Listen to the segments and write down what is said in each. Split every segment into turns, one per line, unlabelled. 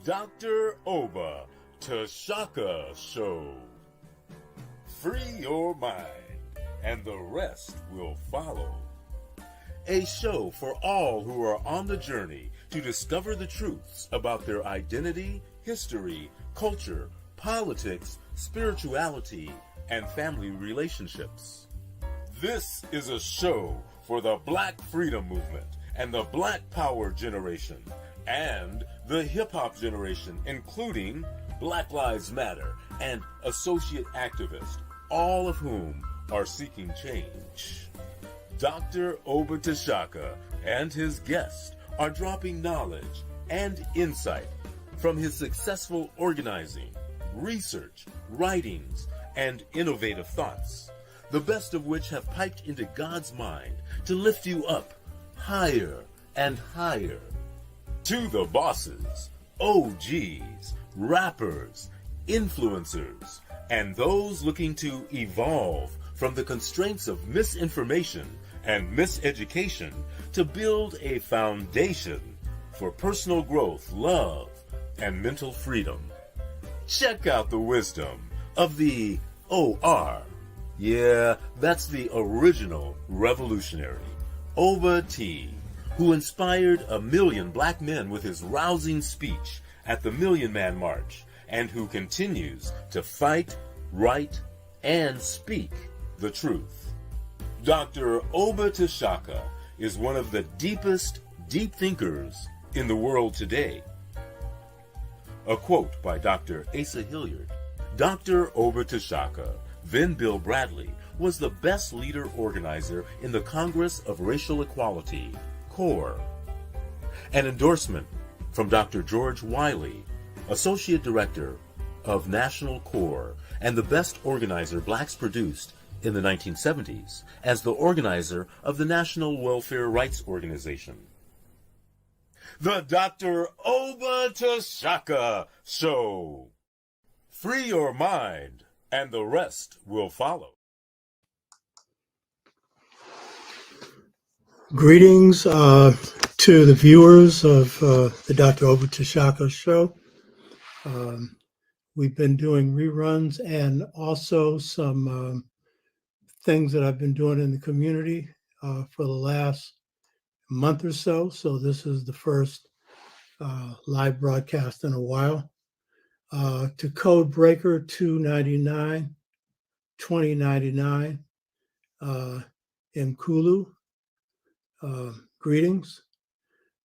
Dr. Oba Tashaka Show. Free your mind, and the rest will follow. A show for all who are on the journey to discover the truths about their identity, history, culture, politics, spirituality, and family relationships. This is a show for the Black Freedom Movement and the Black Power generation and the hip-hop generation, including Black Lives Matter and associate activists, all of whom are seeking change. Dr. Oba Tashaka and his guests are dropping knowledge and insight from his successful organizing, research, writings, and innovative thoughts, the best of which have piped into God's mind to lift you up higher and higher. To the bosses, OGs, rappers, influencers, and those looking to evolve from the constraints of misinformation and miseducation to build a foundation for personal growth, love, and mental freedom. Check out the wisdom of the OR. Yeah, that's the original revolutionary, Oba T, who inspired 1 million black men with his rousing speech at the Million Man March, and who continues to fight, write, and speak the truth. Dr. Oba Tashaka is one of the deepest deep thinkers in the world today. A quote by Dr. Asa Hilliard. Dr. Oba Tashaka, then Bill Bradley, was the best leader organizer in the Congress of Racial Equality, CORE. An endorsement from Dr. George Wiley, Associate Director of National CORE and the best organizer blacks produced in the 1970s as the organizer of the National Welfare Rights Organization. The Dr. Oba Tashaka Show. Free your mind, and the rest will follow.
Greetings to the viewers of the Dr. Oba Tashaka Show. We've been doing reruns and also some things that I've been doing in the community for the last month or so. So this is the first live broadcast in a while. To Code Breaker 299, 2099, Mkulu, greetings.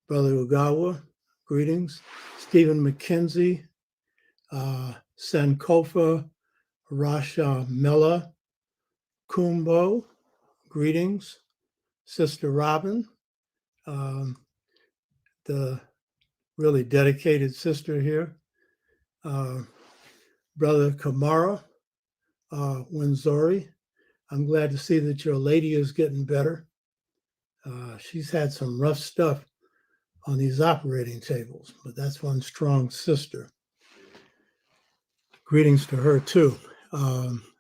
Brother Ugawa, greetings. Stephen McKenzie, Sankofa Rasha Mela, Kumbo, greetings. Sister Robin, the really dedicated sister here. Brother Kamara Winzori, I'm glad to see that your lady is getting better. She's had some rough stuff on these operating tables, but that's one strong sister. Greetings to her too.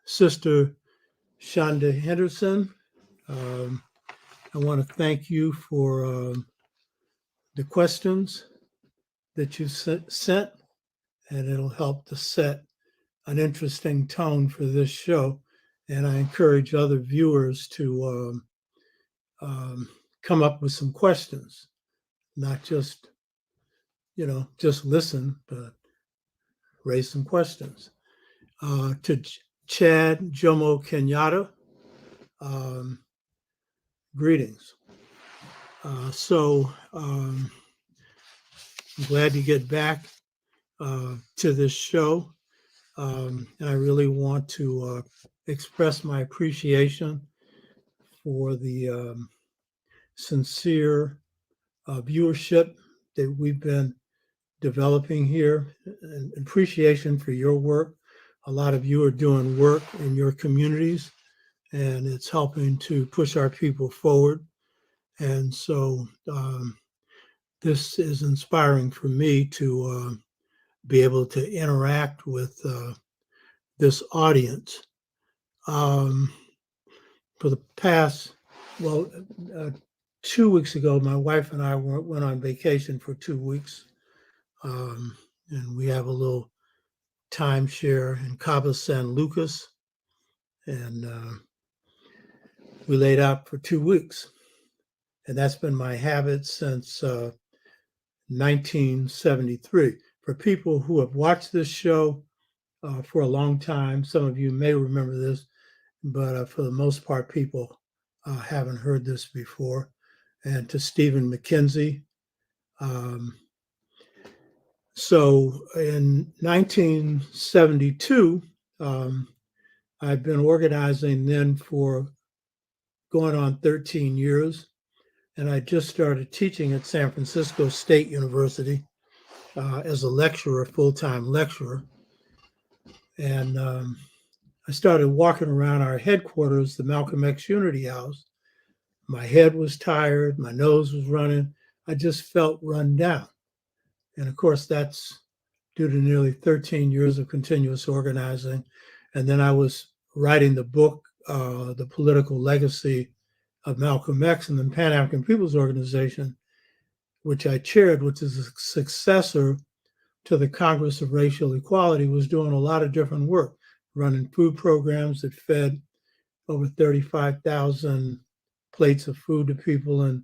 Sister Shonda Henderson, I want to thank you for the questions that you sent, and it'll help to set an interesting tone for this show. And I encourage other viewers to come up with some questions, not just, just listen, but raise some questions. To Chad Jomo Kenyatta, greetings. I'm glad to get back to this show. And I really want to express my appreciation for the sincere viewership that we've been developing here, and appreciation for your work. A lot of you are doing work in your communities, and it's helping to push our people forward. And so this is inspiring for me to be able to interact with this audience. For the past, 2 weeks ago, my wife and I went on vacation for 2 weeks. and we have a little timeshare in Cabo San Lucas, and we laid out for 2 weeks. And that's been my habit since 1973. For people who have watched this show for a long time, some of you may remember this, but for the most part, people haven't heard this before. And to Stephen McKenzie. So in 1972, I've been organizing then for going on 13 years. And I just started teaching at San Francisco State University as a lecturer, full-time lecturer. And I started walking around our headquarters, the Malcolm X Unity House. My head was tired, my nose was running. I just felt run down. And of course, that's due to nearly 13 years of continuous organizing. And then I was writing the book, The Political Legacy of Malcolm X and the Pan-African People's Organization, which I chaired, which is a successor to the Congress of Racial Equality, was doing a lot of different work, running food programs that fed over 35,000 plates of food to people and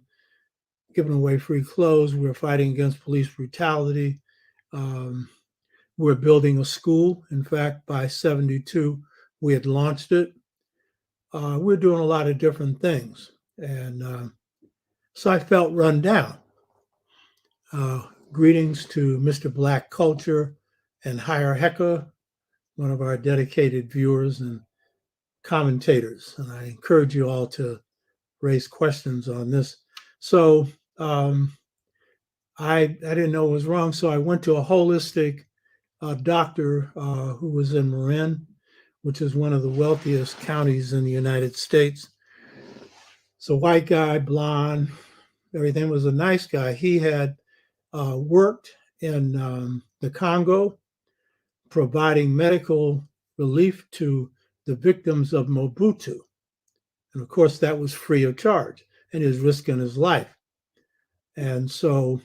giving away free clothes. We were fighting against police brutality. We're building a school. In fact, by 72, we had launched it. We're doing a lot of different things. And so I felt run down. Greetings to Mr. Black Culture and Higher Hecka, one of our dedicated viewers and commentators. And I encourage you all to raise questions on this. So I didn't know it was wrong. So I went to a holistic doctor who was in Marin, which is one of the wealthiest counties in the United States. So white guy, blonde, everything, was a nice guy. He had worked in the Congo, providing medical relief to the victims of Mobutu. And of course, that was free of charge, and he was risking his life. And so,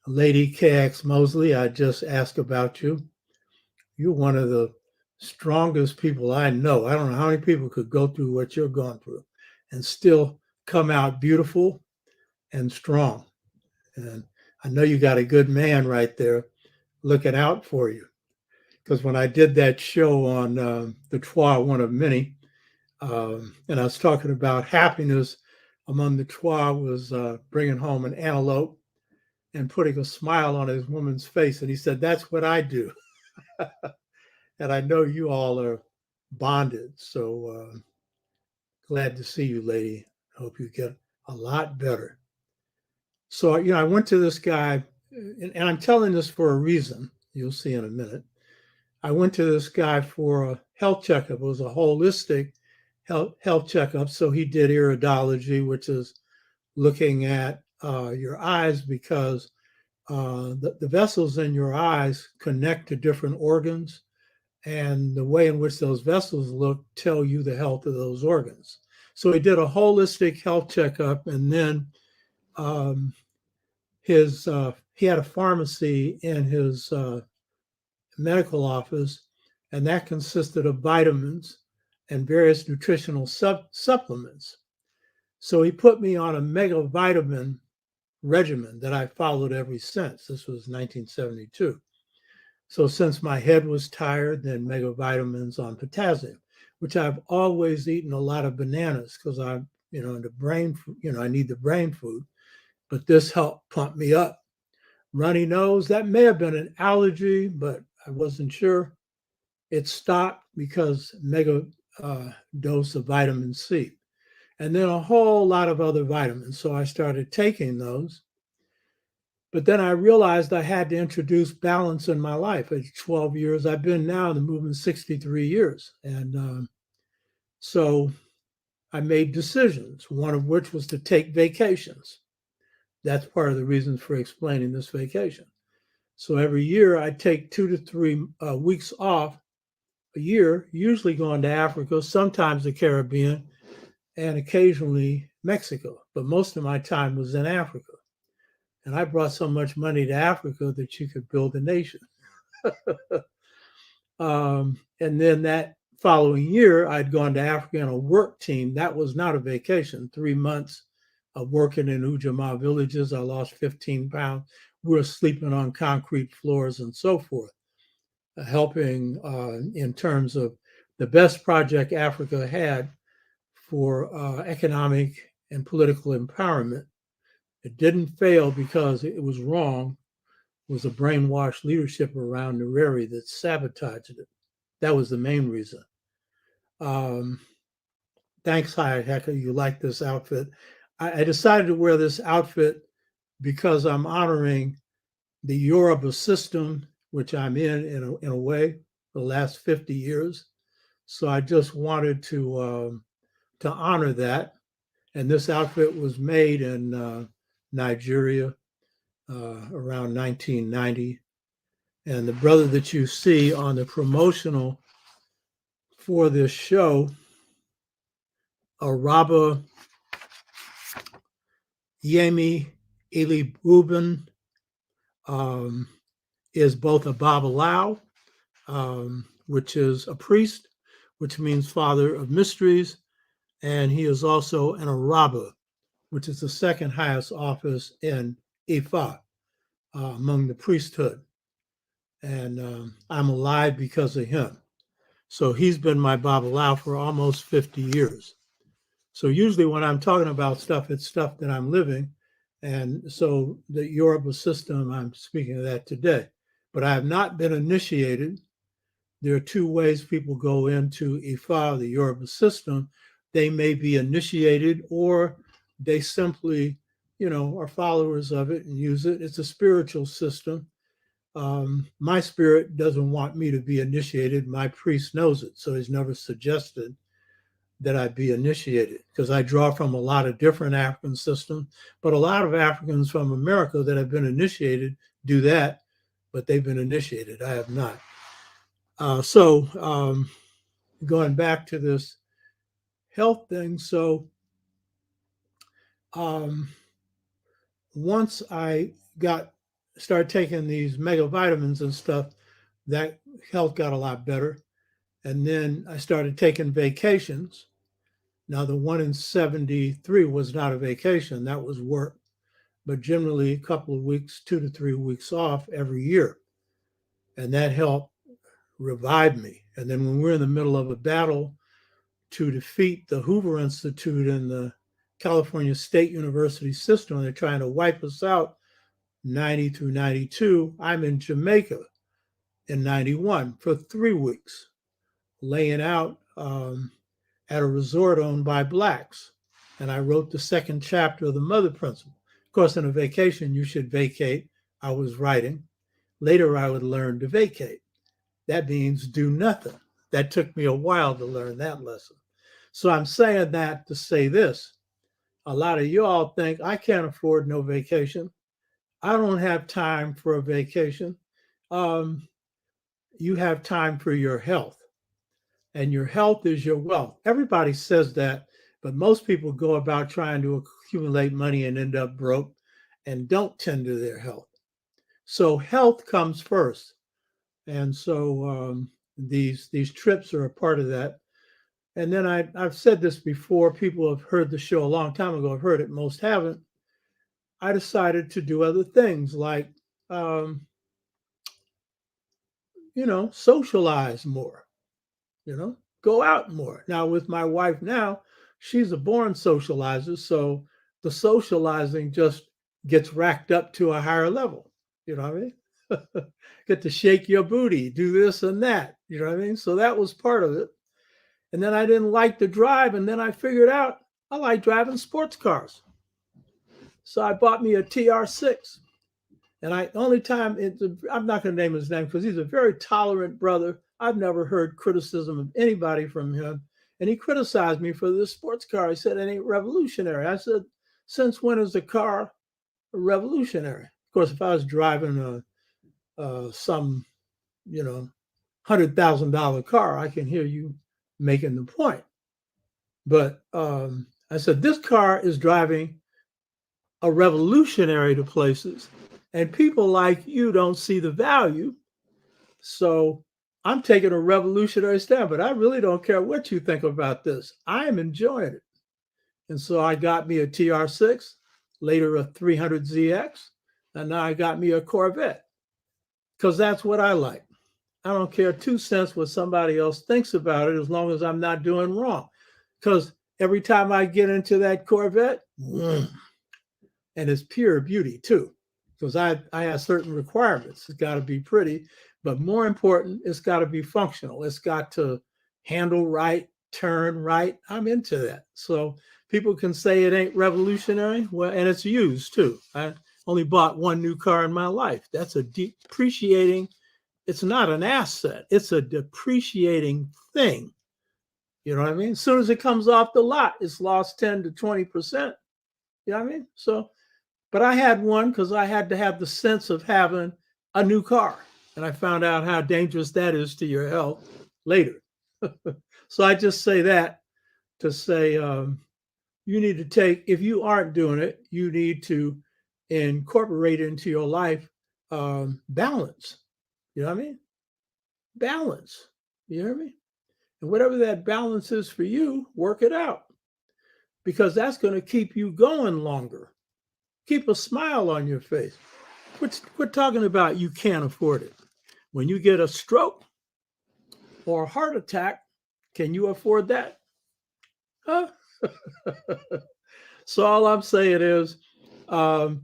Lady KX Mosley, I just asked about you. You're one of the strongest people I know. I don't know how many people could go through what you're going through and still come out beautiful and strong. And I know you got a good man right there looking out for you. Because when I did that show on the Twa, one of many, and I was talking about happiness among the Twa was bringing home an antelope and putting a smile on his woman's face. And he said, that's what I do. And I know you all are bonded. So glad to see you, lady. Hope you get a lot better. So, I went to this guy, and I'm telling this for a reason. You'll see in a minute. I went to this guy for a health checkup. It was a holistic health checkup. So he did iridology, which is looking at your eyes, because the vessels in your eyes connect to different organs, and the way in which those vessels look tell you the health of those organs. So he did a holistic health checkup, and then he had a pharmacy in his medical office, and that consisted of vitamins and various nutritional supplements. So he put me on a mega vitamin regimen that I followed ever since. This was 1972. So since my head was tired, then mega vitamins on potassium, which I've always eaten a lot of bananas because I'm, into brain, I need the brain food, but this helped pump me up. Runny nose, that may have been an allergy, but I wasn't sure. It stopped because mega dose of vitamin C, and then a whole lot of other vitamins. So I started taking those. But then I realized I had to introduce balance in my life. At 12 years, I've been now in the movement 63 years. And so I made decisions, one of which was to take vacations. That's part of the reasons for explaining this vacation. So every year I take 2 to 3 weeks off a year, usually going to Africa, sometimes the Caribbean, and occasionally Mexico. But most of my time was in Africa. And I brought so much money to Africa that you could build a nation. And then that following year, I'd gone to Africa on a work team. That was not a vacation. 3 months of working in Ujamaa villages. I lost 15 pounds. We were sleeping on concrete floors and so forth, helping in terms of the best project Africa had for economic and political empowerment. It didn't fail because it was wrong. It was a brainwashed leadership around Nyerere that sabotaged it. That was the main reason. Thanks, Hi Hecker. You like this outfit. I decided to wear this outfit because I'm honoring the Yoruba system, which I'm in a way, the last 50 years. So I just wanted to honor that. And this outfit was made in Nigeria around 1990. And the brother that you see on the promotional for this show, Araba Yemi Elibuben, is both a Babalawo, which is a priest, which means father of mysteries, and he is also an Araba, which is the second highest office in Ifa among the priesthood. And I'm alive because of him. So he's been my Babalawo for almost 50 years. So usually when I'm talking about stuff, it's stuff that I'm living. And so the Yoruba system, I'm speaking of that today. But I have not been initiated. There are two ways people go into Ifa, the Yoruba system. They may be initiated or they simply, are followers of it and use it. It's a spiritual system. My spirit doesn't want me to be initiated. My priest knows it, so he's never suggested that I be initiated, because I draw from a lot of different African systems, but a lot of Africans from America that have been initiated do that, but they've been initiated. I have not. So going back to this health thing, so once I started taking these mega vitamins and stuff, that health got a lot better. And then I started taking vacations. Now, the one in 73 was not a vacation, that was work, but generally a couple of weeks, 2 to 3 weeks off every year. And that helped revive me. And then when we're in the middle of a battle to defeat the Hoover Institute and the California State University system, and they're trying to wipe us out 90 through 92, I'm in Jamaica in 91 for 3 weeks, laying out at a resort owned by Blacks. And I wrote the second chapter of the Mother Principle. Of course, in a vacation, you should vacate. I was writing. Later, I would learn to vacate. That means do nothing. That took me a while to learn that lesson. So I'm saying that to say this. A lot of y'all think I can't afford no vacation. I don't have time for a vacation. You have time for your health. And your health is your wealth. Everybody says that, but most people go about trying to accumulate money and end up broke and don't tend to their health. So health comes first. And so these trips are a part of that. And then I've said this before. People have heard the show a long time ago. I've heard it. Most haven't. I decided to do other things like, socialize more. Go out more. Now, with my wife now, she's a born socializer. So the socializing just gets racked up to a higher level. You know what I mean? Get to shake your booty, do this and that. You know what I mean? So that was part of it. And then I didn't like to drive. And then I figured out I like driving sports cars. So I bought me a TR6. And I'm not going to name his name because he's a very tolerant brother. I've never heard criticism of anybody from him. And he criticized me for this sports car. He said it ain't revolutionary. I said, since when is a car revolutionary? Of course, if I was driving some, $100,000 car, I can hear you making the point. But I said, this car is driving a revolutionary to places. And people like you don't see the value So I'm taking a revolutionary stand, but I really don't care what you think about this. I am enjoying it. And so I got me a TR6, later a 300ZX, and now I got me a Corvette because that's what I like. I don't care 2 cents what somebody else thinks about it as long as I'm not doing wrong. Because every time I get into that Corvette, and it's pure beauty too, because I have certain requirements. It's got to be pretty, but more important, it's got to be functional. It's got to handle right, turn right. I'm into that. So people can say it ain't revolutionary. Well, and it's used too. I only bought one new car in my life. That's a depreciating. It's not an asset. It's a depreciating thing. You know what I mean? As soon as it comes off the lot, it's lost 10 to 20%. You know what I mean? So, but I had one because I had to have the sense of having a new car. And I found out how dangerous that is to your health later. So I just say that to say you need to take, if you aren't doing it, you need to incorporate into your life balance. You know what I mean? Balance. You know what I mean? And whatever that balance is for you, work it out because that's going to keep you going longer. Keep a smile on your face. Quit talking about you can't afford it. When you get a stroke or a heart attack, can you afford that? Huh? So all I'm saying is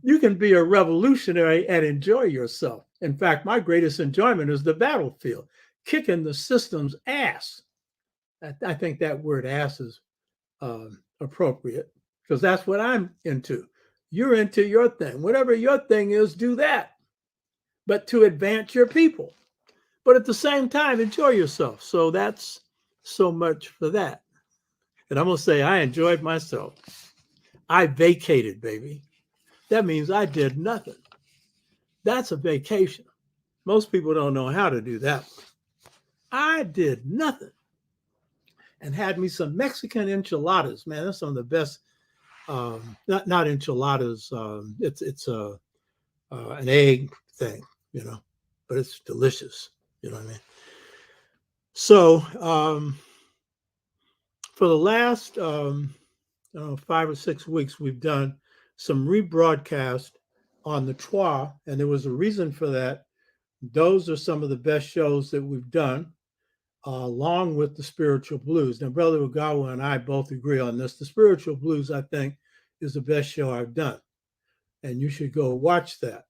you can be a revolutionary and enjoy yourself. In fact, my greatest enjoyment is the battlefield, kicking the system's ass. I think that word ass is appropriate because that's what I'm into. You're into your thing. Whatever your thing is, do that. But to advance your people. But at the same time, enjoy yourself. So that's so much for that. And I'm going to say I enjoyed myself. I vacated, baby. That means I did nothing. That's a vacation. Most people don't know how to do that. I did nothing and had me some Mexican enchiladas. Man, that's some of the best. Not enchiladas. It's an egg thing, you know, but it's delicious. You know what I mean? So for the last 5 or 6 weeks, we've done some rebroadcast on the Twa, and there was a reason for that. Those are some of the best shows that we've done, along with the Spiritual Blues. Now, Brother Ugawa and I both agree on this. The Spiritual Blues, I think, is the best show I've done, and you should go watch that.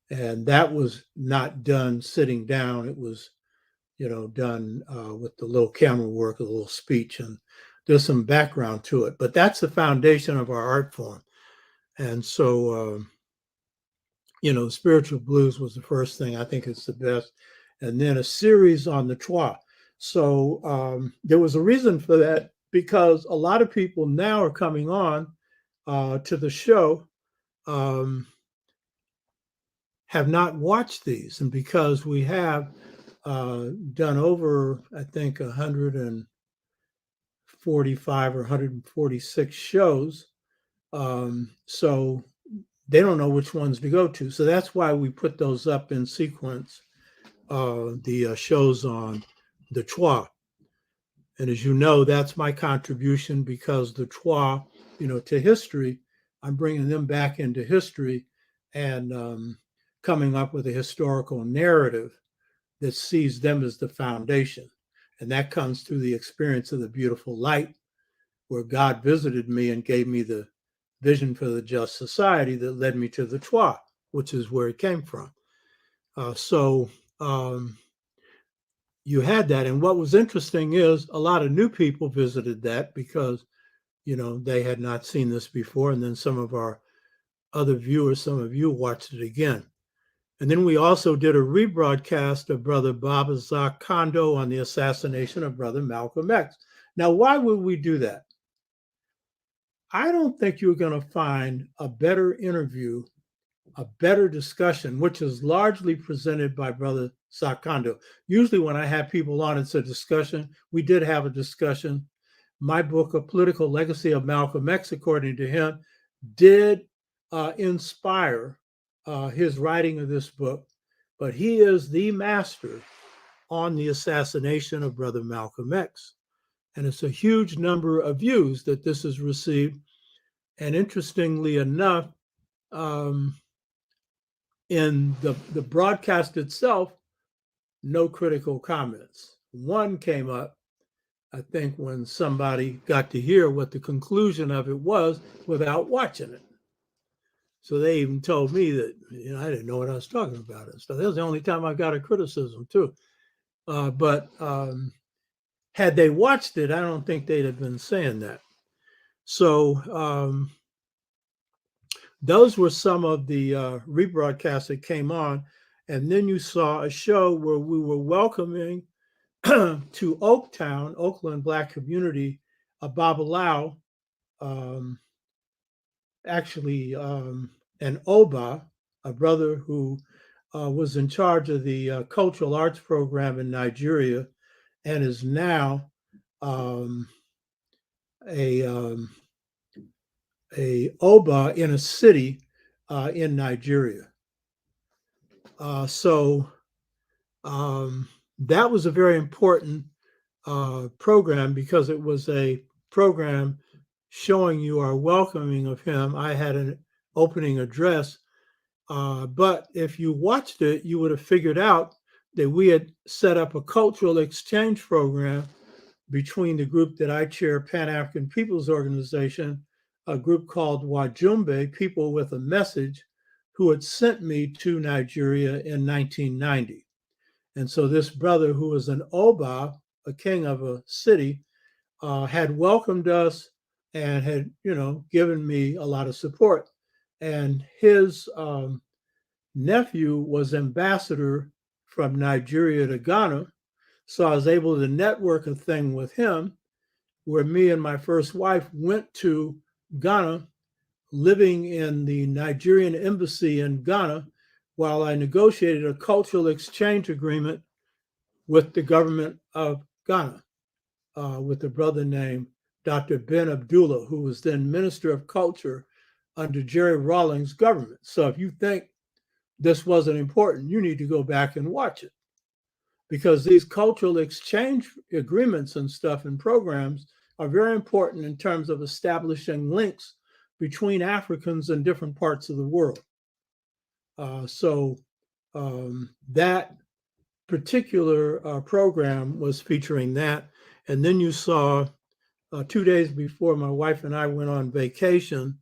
And that was not done sitting down. It was, done with the little camera work, a little speech, and there's some background to it. But that's the foundation of our art form. And so, Spiritual Blues was the first thing. I think it's the best. And then a series on the Twa. So there was a reason for that because a lot of people now are coming on to the show have not watched these. And because we have done over, I think, 145 or 146 shows. So they don't know which ones to go to. So that's why we put those up in sequence, the shows on the Twa. And as you know, that's my contribution because the Twa, to history, I'm bringing them back into history and coming up with a historical narrative that sees them as the foundation. And that comes through the experience of the beautiful light, where God visited me and gave me the vision for the just society that led me to the Twa, which is where it came from. So you had that. And what was interesting is a lot of new people visited that because, they had not seen this before. And then some of our other viewers, some of you watched it again. And then we also did a rebroadcast of Brother Babazak Kondo on the assassination of Brother Malcolm X. Now, why would we do that? I don't think you're going to find a better interview, a better discussion, which is largely presented by Brother Sakondo. Usually when I have people on, it's a discussion. We did have a discussion. My book, A Political Legacy of Malcolm X, according to him, did inspire his writing of this book. but he is the master on the assassination of Brother Malcolm X. And it's a huge number of views that this has received. And interestingly enough, in the broadcast itself, no critical comments. One came up, I think, when somebody got to hear what the conclusion of it was without watching it. So they even told me that, I didn't know what I was talking about. So that was the only time I got a criticism too. But had they watched it, I don't think they'd have been saying that. So those were some of the rebroadcasts that came on. And then you saw a show where we were welcoming to Oaktown, Oakland Black community, Babalao, actually an Oba, a brother who was in charge of the cultural arts program in Nigeria and is now a Oba in a city in Nigeria. So that was a very important program because it was a program showing you our welcoming of him. I had an opening address, but if you watched it, you would have figured out that we had set up a cultural exchange program between the group that I chair, Pan-African Peoples Organization, a group called Wajumbe, People with a Message, who had sent me to Nigeria in 1990. And so this brother, who was an Oba, a king of a city, had welcomed us and had, given me a lot of support. And his nephew was ambassador from Nigeria to Ghana. So I was able to network a thing with him where me and my first wife went to Ghana, living in the Nigerian embassy in Ghana while I negotiated a cultural exchange agreement with the government of Ghana, with a brother named Dr. Ben Abdullah, who was then Minister of Culture under Jerry Rawlings' government. So if you think this wasn't important, you need to go back and watch it. Because these cultural exchange agreements and stuff and programs are very important in terms of establishing links between Africans in different parts of the world. So that particular program was featuring that. And then you saw 2 days before my wife and I went on vacation,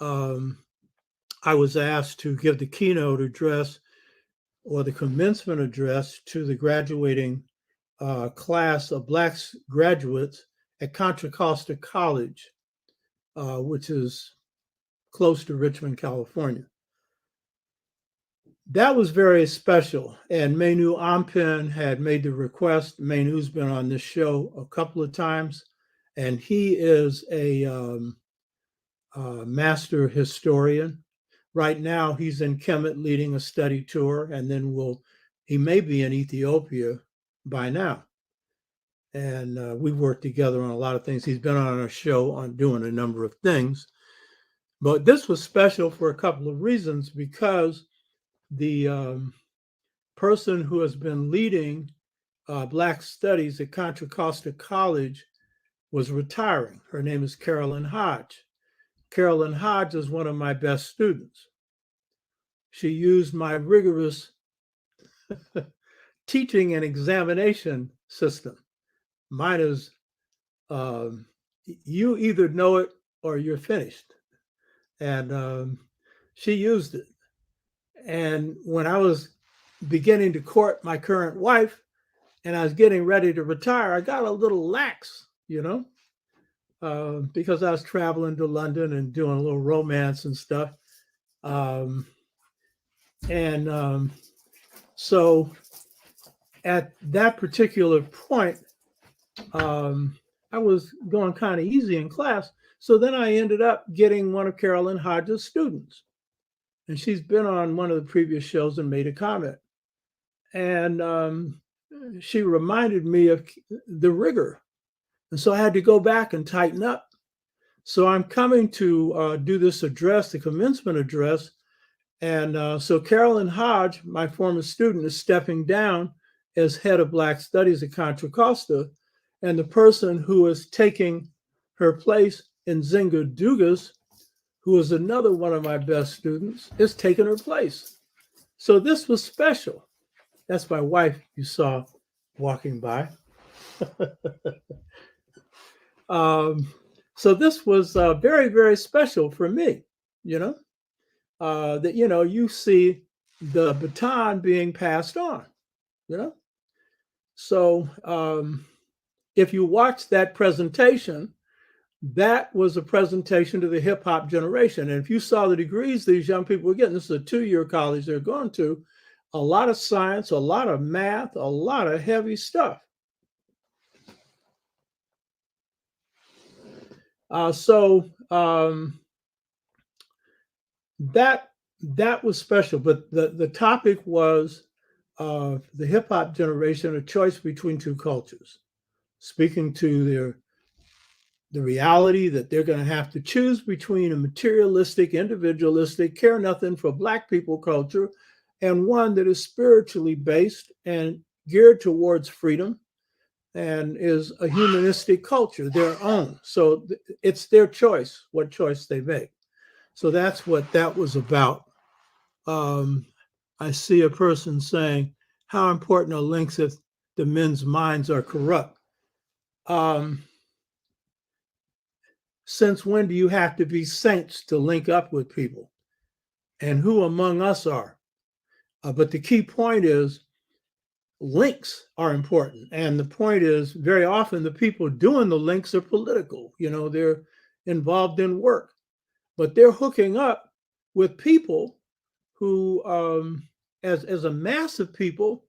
I was asked to give the keynote address or the commencement address to the graduating class of Black graduates at Contra Costa College, which is close to Richmond, California. That was very special. And Menu Ampin had made the request. Menu's been on this show a couple of times, and he is a master historian. Right now, he's in Kemet leading a study tour, and then he may be in Ethiopia by now. And we've worked together on a lot of things. He's been on our show on doing a number of things. But this was special for a couple of reasons, because the person who has been leading Black studies at Contra Costa College was retiring. Her name is Carolyn Hodge. Carolyn Hodge is one of my best students. She used my rigorous teaching and examination system. Mine is, you either know it or you're finished. And she used it. And when I was beginning to court my current wife and I was getting ready to retire, I got a little lax, because I was traveling to London and doing a little romance and stuff. So at that particular point, I was going kind of easy in class. So then I ended up getting one of Carolyn Hodge's students. And she's been on one of the previous shows and made a comment. And she reminded me of the rigor. And so I had to go back and tighten up. So I'm coming to do this address, the commencement address, And so Carolyn Hodge, my former student, is stepping down as head of Black Studies at Contra Costa. And the person who is taking her place, Nzinga Dugas, who is another one of my best students, is taking her place. So this was special. That's my wife you saw walking by. So this was very, very special for me, that, you see the baton being passed on, So if you watch that presentation, that was a presentation to the hip hop generation. And if you saw the degrees these young people were getting, this is a 2-year college they're going to, a lot of science, a lot of math, a lot of heavy stuff. That was special. But the topic was the hip hop generation, a choice between two cultures, speaking to the reality that they're going to have to choose between a materialistic, individualistic, care nothing for Black people culture and one that is spiritually based and geared towards freedom and is a humanistic culture, their own. So it's their choice, what choice they make. So that's what that was about. I see a person saying, how important are links if the men's minds are corrupt? Since when do you have to be saints to link up with people? And who among us are? But the key point is links are important. And the point is very often the people doing the links are political. They're involved in work, but they're hooking up with people who, as a mass of people,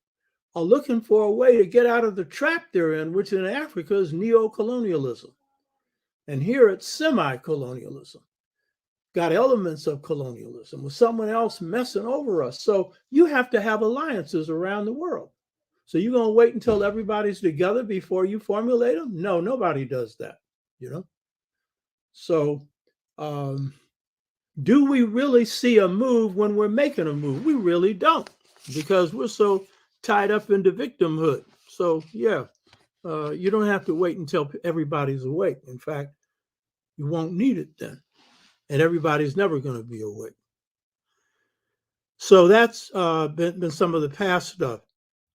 are looking for a way to get out of the trap they're in, which in Africa is neo-colonialism. And here it's semi-colonialism. Got elements of colonialism with someone else messing over us. So you have to have alliances around the world. So you're going to wait until everybody's together before you formulate them? No, nobody does that, So do we really see a move when we're making a move? We really don't, because we're so tied up into victimhood. So yeah, you don't have to wait until everybody's awake. In fact, you won't need it then. And everybody's never going to be awake. So that's been some of the past stuff.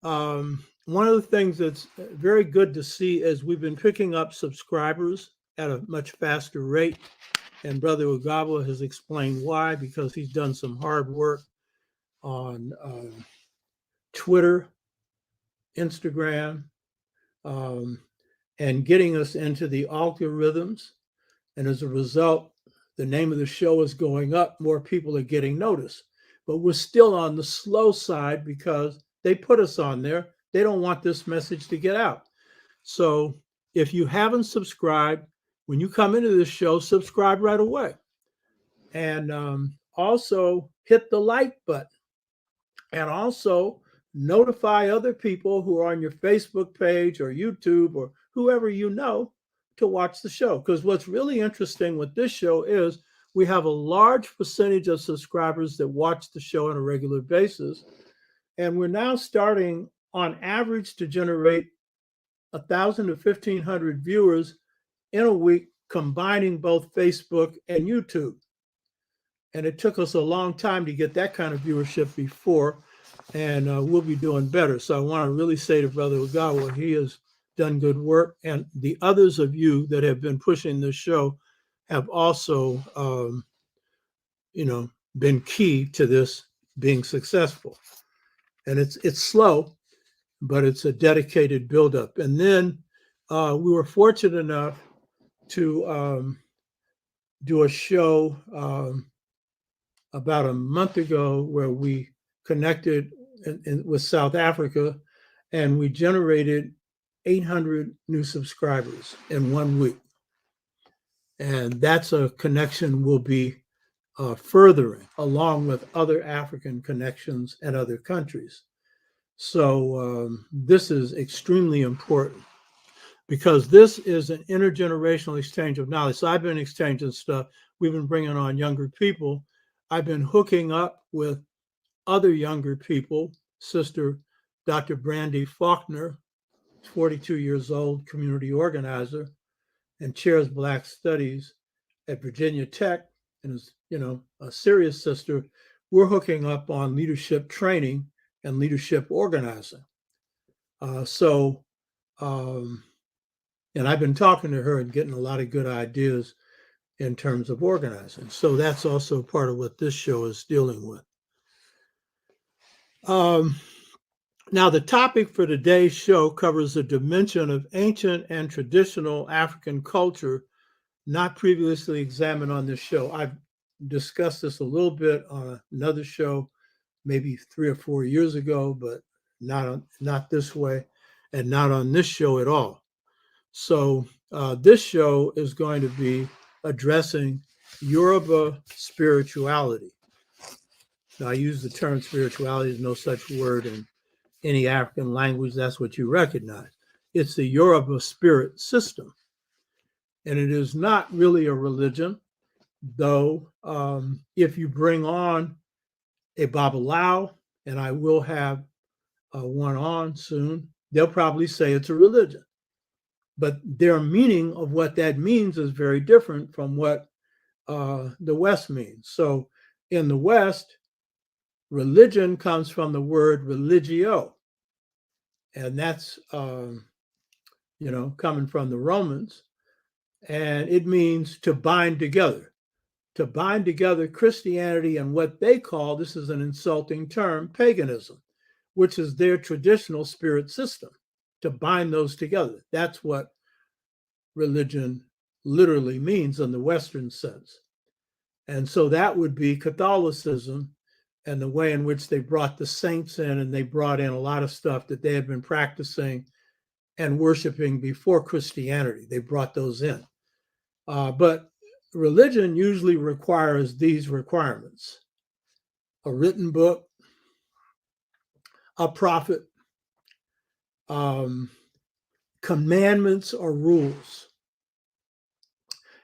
One of the things that's very good to see is we've been picking up subscribers at a much faster rate. And Brother Ugaba has explained why, because he's done some hard work on Twitter, Instagram, and getting us into the algorithms. And as a result, the name of the show is going up. More people are getting noticed. But we're still on the slow side because they put us on there. They don't want this message to get out. So if you haven't subscribed, when you come into this show, subscribe right away. And also hit the like button. And also notify other people who are on your Facebook page or YouTube or whoever you know to watch the show. Because what's really interesting with this show is we have a large percentage of subscribers that watch the show on a regular basis. And we're now starting on average to generate 1,000 to 1,500 viewers in a week, combining both Facebook and YouTube. And it took us a long time to get that kind of viewership before, and we'll be doing better. So I want to really say to Brother Ogawa, he has done good work. And the others of you that have been pushing this show have also, been key to this being successful. And it's slow, but it's a dedicated buildup. And then we were fortunate enough to do a show about a month ago where we connected with South Africa, and we generated 800 new subscribers in 1 week. And that's a connection we'll be furthering along with other African connections and other countries. So this is extremely important because this is an intergenerational exchange of knowledge. So I've been exchanging stuff. We've been bringing on younger people. I've been hooking up with other younger people. Sister Dr. Brandy Faulkner, 42 years old, community organizer, and chairs Black Studies at Virginia Tech, and is, a serious sister. We're hooking up on leadership training and leadership organizing. And I've been talking to her and getting a lot of good ideas in terms of organizing. So that's also part of what this show is dealing with. Now, the topic for today's show covers a dimension of ancient and traditional African culture not previously examined on this show. I've discussed this a little bit on another show, maybe 3 or 4 years ago, but not this way, and not on this show at all. So this show is going to be addressing Yoruba spirituality. Now, I use the term spirituality. There's no such word in any African language. That's what you recognize. It's the Yoruba spirit system. And it is not really a religion, though if you bring on a Babalawo, and I will have one on soon, they'll probably say it's a religion. But their meaning of what that means is very different from what the West means. So in the West, religion comes from the word religio, and that's coming from the Romans, and it means to bind together. To bind together Christianity and what they call, this is an insulting term, paganism, which is their traditional spirit system, to bind those together. That's what religion literally means in the Western sense. And so that would be Catholicism and the way in which they brought the saints in, and they brought in a lot of stuff that they had been practicing and worshiping before Christianity. They brought those in. But religion usually requires these requirements: a written book, a prophet, commandments or rules.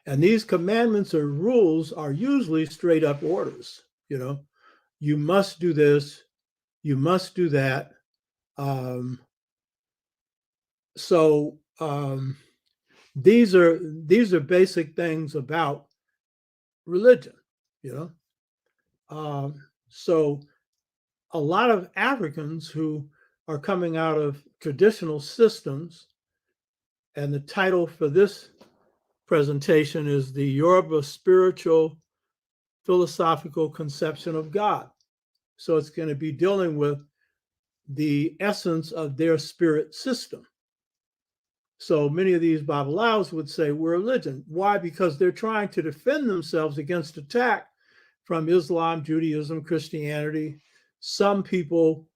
And these commandments or rules are usually straight up orders. You must do this, you must do that. These are basic things about religion. So a lot of Africans who are coming out of traditional systems, and the title for this presentation is the Yoruba Spiritual Philosophical Conception of God. So it's going to be dealing with the essence of their spirit system. So many of these Babalawos would say we're religion. Why? Because they're trying to defend themselves against attack from Islam, Judaism, Christianity. Some people,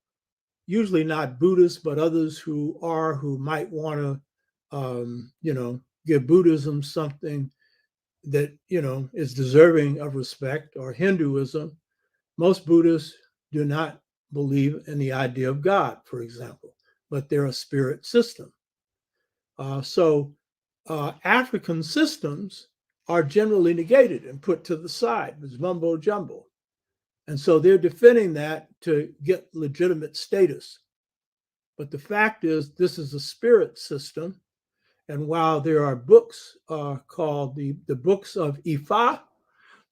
usually not Buddhists, but others who might want to, give Buddhism something that, is deserving of respect, or Hinduism. Most Buddhists do not believe in the idea of God, for example, but they're a spirit system. So African systems are generally negated and put to the side. It's mumbo jumbo. And so they're defending that to get legitimate status. But the fact is, this is a spirit system. And while there are books called the books of Ifa,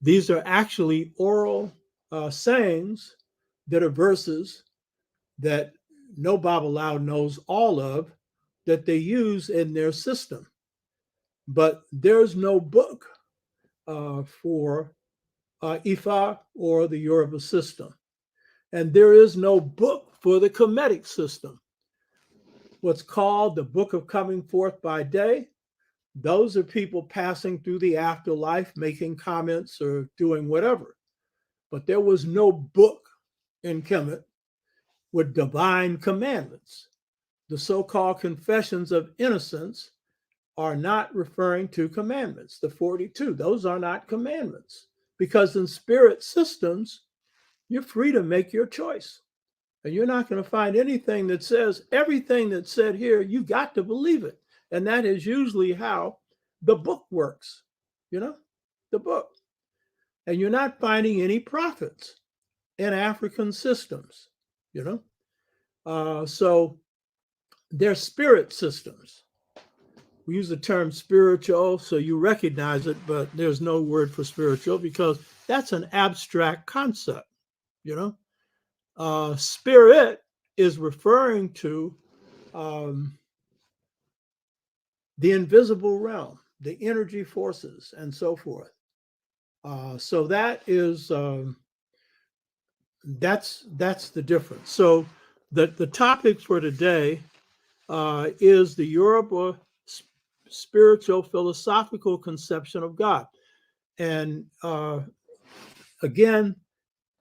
these are actually oral sayings that are verses that no Babalawo knows all of, that they use in their system. But there's no book for Ifa or the Yoruba system. And there is no book for the Kemetic system. What's called the Book of Coming Forth by Day, those are people passing through the afterlife, making comments or doing whatever. But there was no book in Kemet with divine commandments. The so-called confessions of innocence are not referring to commandments. The 42, those are not commandments, because in spirit systems, you're free to make your choice. And you're not going to find anything that says everything that's said here, you got to believe it. And that is usually how the book works, the book. And you're not finding any prophets in African systems, So they're spirit systems. We use the term spiritual, so you recognize it, but there's no word for spiritual because that's an abstract concept, Spirit is referring to the invisible realm, the energy forces, and so forth. So that is that's the difference. So the topic for today is the Yoruba spiritual philosophical conception of God. And again,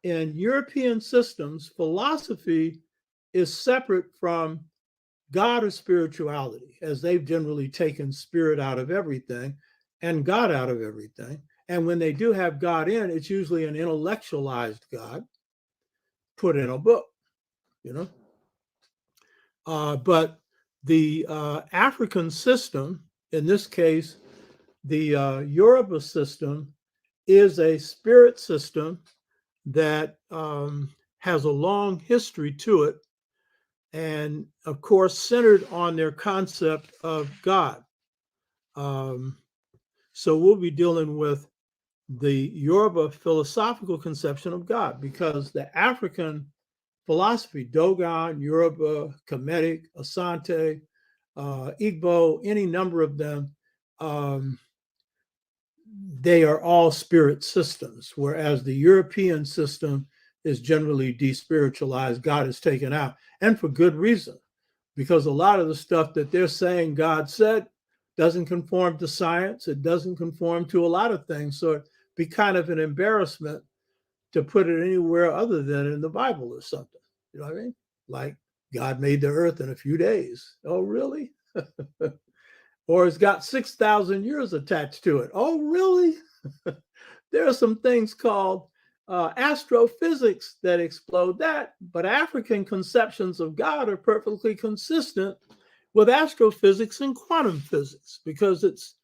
in European systems, philosophy is separate from God or spirituality, as they've generally taken spirit out of everything and God out of everything. And when they do have God in, it's usually an intellectualized God put in a book, But the African system, in this case, the Yoruba system, is a spirit system that has a long history to it, and of course, centered on their concept of God. So we'll be dealing with the Yoruba philosophical conception of God, because the African philosophy, Dogon, Yoruba, Kemetic, Asante, Igbo, any number of them, they are all spirit systems, whereas the European system is generally despiritualized. God is taken out, and for good reason, because a lot of the stuff that they're saying God said doesn't conform to science. It doesn't conform to a lot of things. So it'd be kind of an embarrassment to put it anywhere other than in the Bible or something. You know what I mean? Like God made the earth in a few days. Oh, really? Or it's got 6,000 years attached to it. Oh, really? There are some things called astrophysics that explode that, but African conceptions of God are perfectly consistent with astrophysics and quantum physics because it's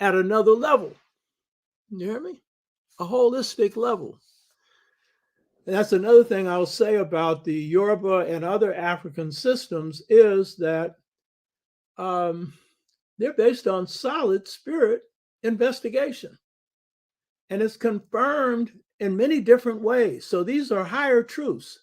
at another level. You hear me? A holistic level. And that's another thing I'll say about the Yoruba and other African systems is that they're based on solid spirit investigation. And it's confirmed in many different ways. So these are higher truths,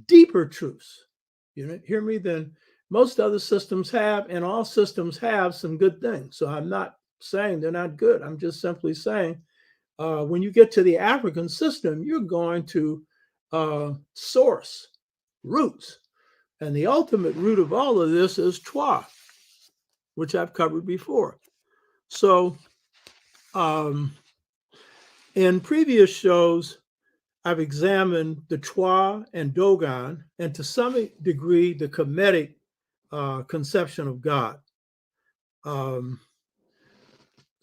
deeper truths, hear me, than most other systems have, and all systems have some good things. So I'm not saying they're not good. I'm just simply saying when you get to the African system, you're going to source, roots. And the ultimate root of all of this is Twa, which I've covered before. So in previous shows, I've examined the Twa and Dogon, and to some degree, the Kemetic conception of God.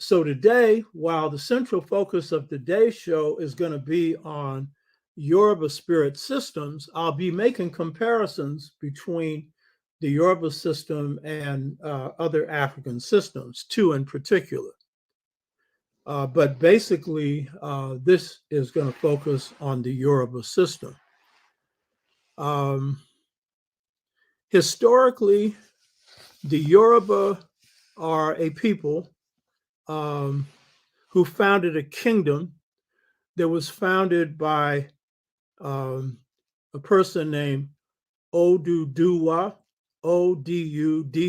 So today, while the central focus of today's show is going to be on Yoruba spirit systems, I'll be making comparisons between the Yoruba system and other African systems, two in particular. But basically, this is going to focus on the Yoruba system. Historically, the Yoruba are a people who founded a kingdom that was founded by a person named Oduduwa, Oduduwa.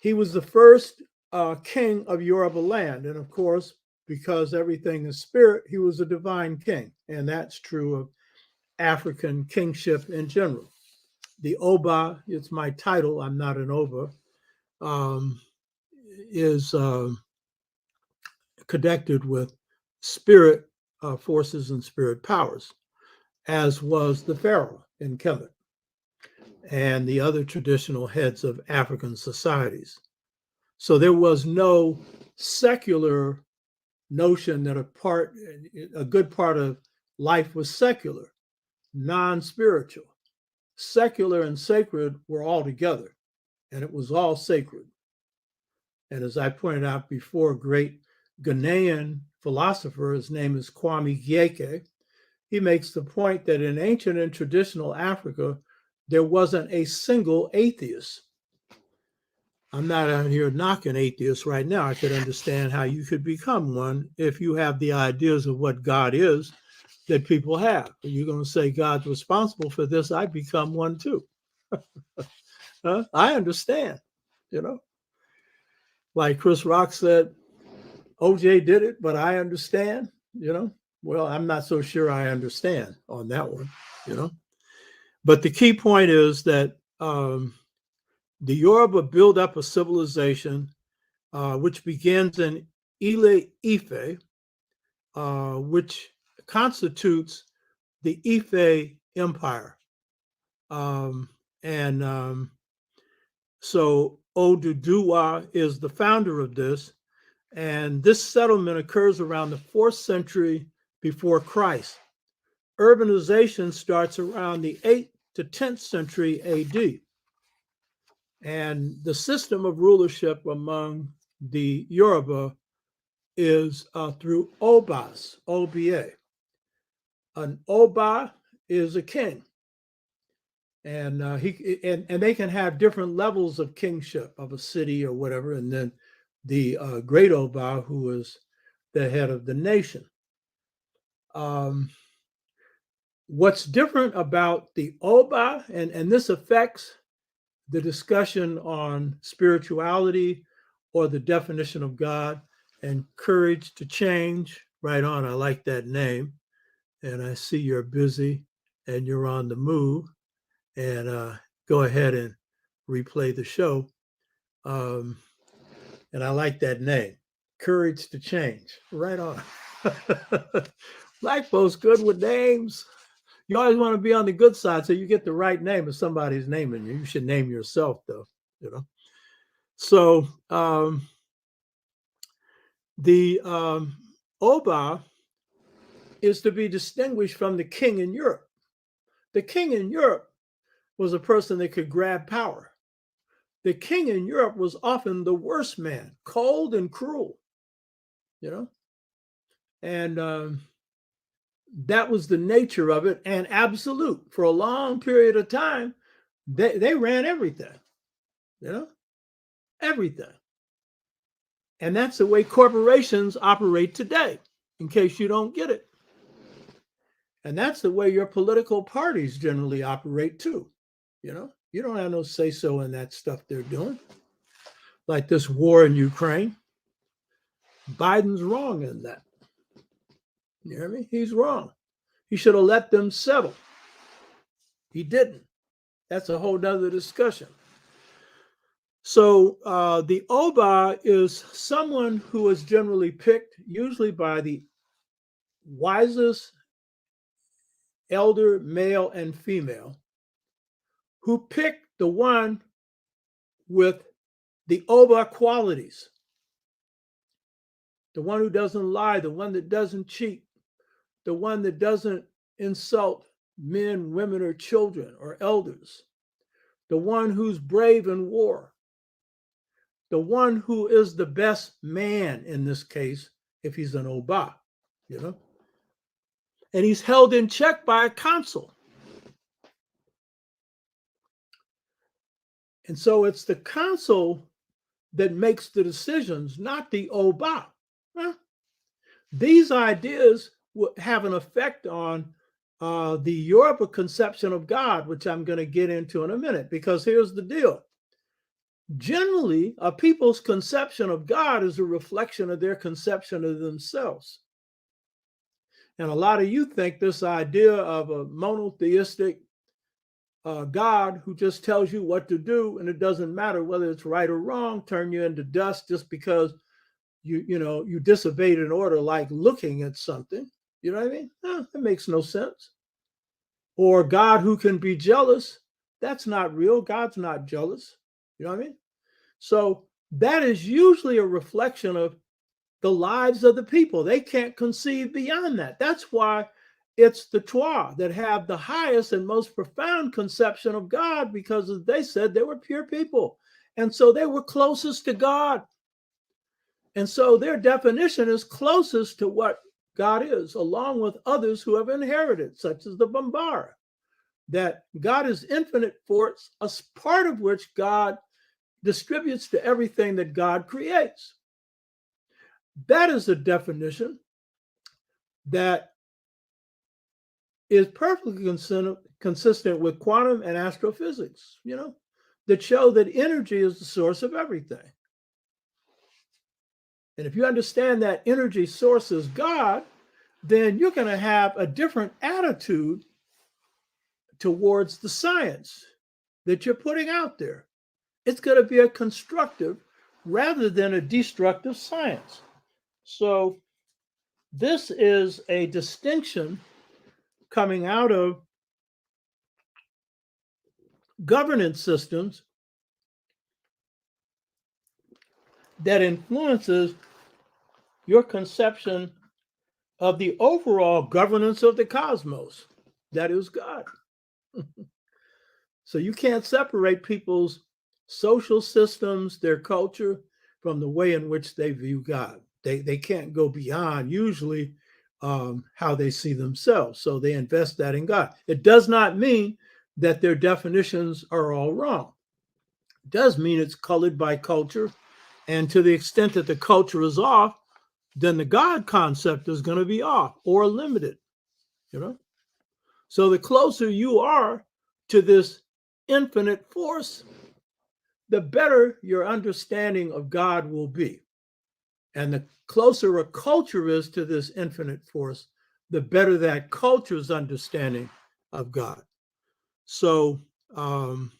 He was the first king of Yoruba land. And of course, because everything is spirit, he was a divine king. And that's true of African kingship in general. The Oba, it's my title, I'm not an Oba, is connected with spirit forces and spirit powers, as was the pharaoh in Kemet and the other traditional heads of African societies. So there was no secular notion that a good part of life was secular, non-spiritual. Secular and sacred were all together, and it was all sacred. And as I pointed out before, great Ghanaian philosopher, his name is Kwame Gyeke, he makes the point that in ancient and traditional Africa, there wasn't a single atheist. I'm not out here knocking atheists right now. I could understand how you could become one if you have the ideas of what God is that people have. You're going to say God's responsible for this, I become one too. I understand, like Chris Rock said, OJ did it, but I understand, Well, I'm not so sure I understand on that one, But the key point is that the Yoruba build up a civilization which begins in Ile Ife, which constitutes the Ife Empire. So Oduduwa is the founder of this, and this settlement occurs around the 4th century before Christ. Urbanization starts around the 8th to 10th century AD. And the system of rulership among the Yoruba is through Obas, OBA. An Oba is a king. And they can have different levels of kingship of a city or whatever. And then the great Oba, who is the head of the nation. What's different about the Oba, and this affects the discussion on spirituality or the definition of God and courage to change. Right on, I like that name. And I see you're busy and you're on the move. And go ahead and replay the show. And I like that name, Courage to Change. Right on. Black folks good with names. You always want to be on the good side so you get the right name if somebody's naming you. You should name yourself, though, So the Oba is to be distinguished from the king in Europe. The king in Europe was a person that could grab power. The king in Europe was often the worst man, cold and cruel, And that was the nature of it, and absolute. For a long period of time, they ran everything, everything. And that's the way corporations operate today, in case you don't get it. And that's the way your political parties generally operate too, You don't have no say-so in that stuff they're doing. Like this war in Ukraine. Biden's wrong in that. You hear me? He's wrong. He should have let them settle. He didn't. That's a whole nother discussion. So the Oba is someone who is generally picked, usually by the wisest elder, male and female, who pick the one with the Oba qualities. The one who doesn't lie, the one that doesn't cheat, the one that doesn't insult men, women, or children, or elders, the one who's brave in war, the one who is the best man in this case, if he's an Oba, And he's held in check by a council. And so it's the council that makes the decisions, not the Oba. These ideas have an effect on the Yoruba conception of God, which I'm going to get into in a minute, because here's the deal. Generally, a people's conception of God is a reflection of their conception of themselves. And a lot of you think this idea of a monotheistic God who just tells you what to do, and it doesn't matter whether it's right or wrong, turn you into dust just because you disobeyed an order, like looking at something. You know what I mean? That makes no sense. Or God who can be jealous. That's not real. God's not jealous. You know what I mean? So that is usually a reflection of the lives of the people. They can't conceive beyond that. That's why it's the Twa that have the highest and most profound conception of God, because as they said, they were pure people. And so they were closest to God. And so their definition is closest to what God is, along with others who have inherited, such as the Bambara, that God is infinite force, a part of which God distributes to everything that God creates. That is a definition that is perfectly consistent with quantum and astrophysics, that show that energy is the source of everything. And if you understand that energy source is God, then you're going to have a different attitude towards the science that you're putting out there. It's going to be a constructive rather than a destructive science. So this is a distinction coming out of governance systems that influences your conception of the overall governance of the cosmos, that is God. So you can't separate people's social systems, their culture, from the way in which they view God. They can't go beyond usually how they see themselves. So they invest that in God. It does not mean that their definitions are all wrong. It does mean it's colored by culture. And to the extent that the culture is off, then the God concept is going to be off or limited, So the closer you are to this infinite force, the better your understanding of God will be. And the closer a culture is to this infinite force, the better that culture's understanding of God. So one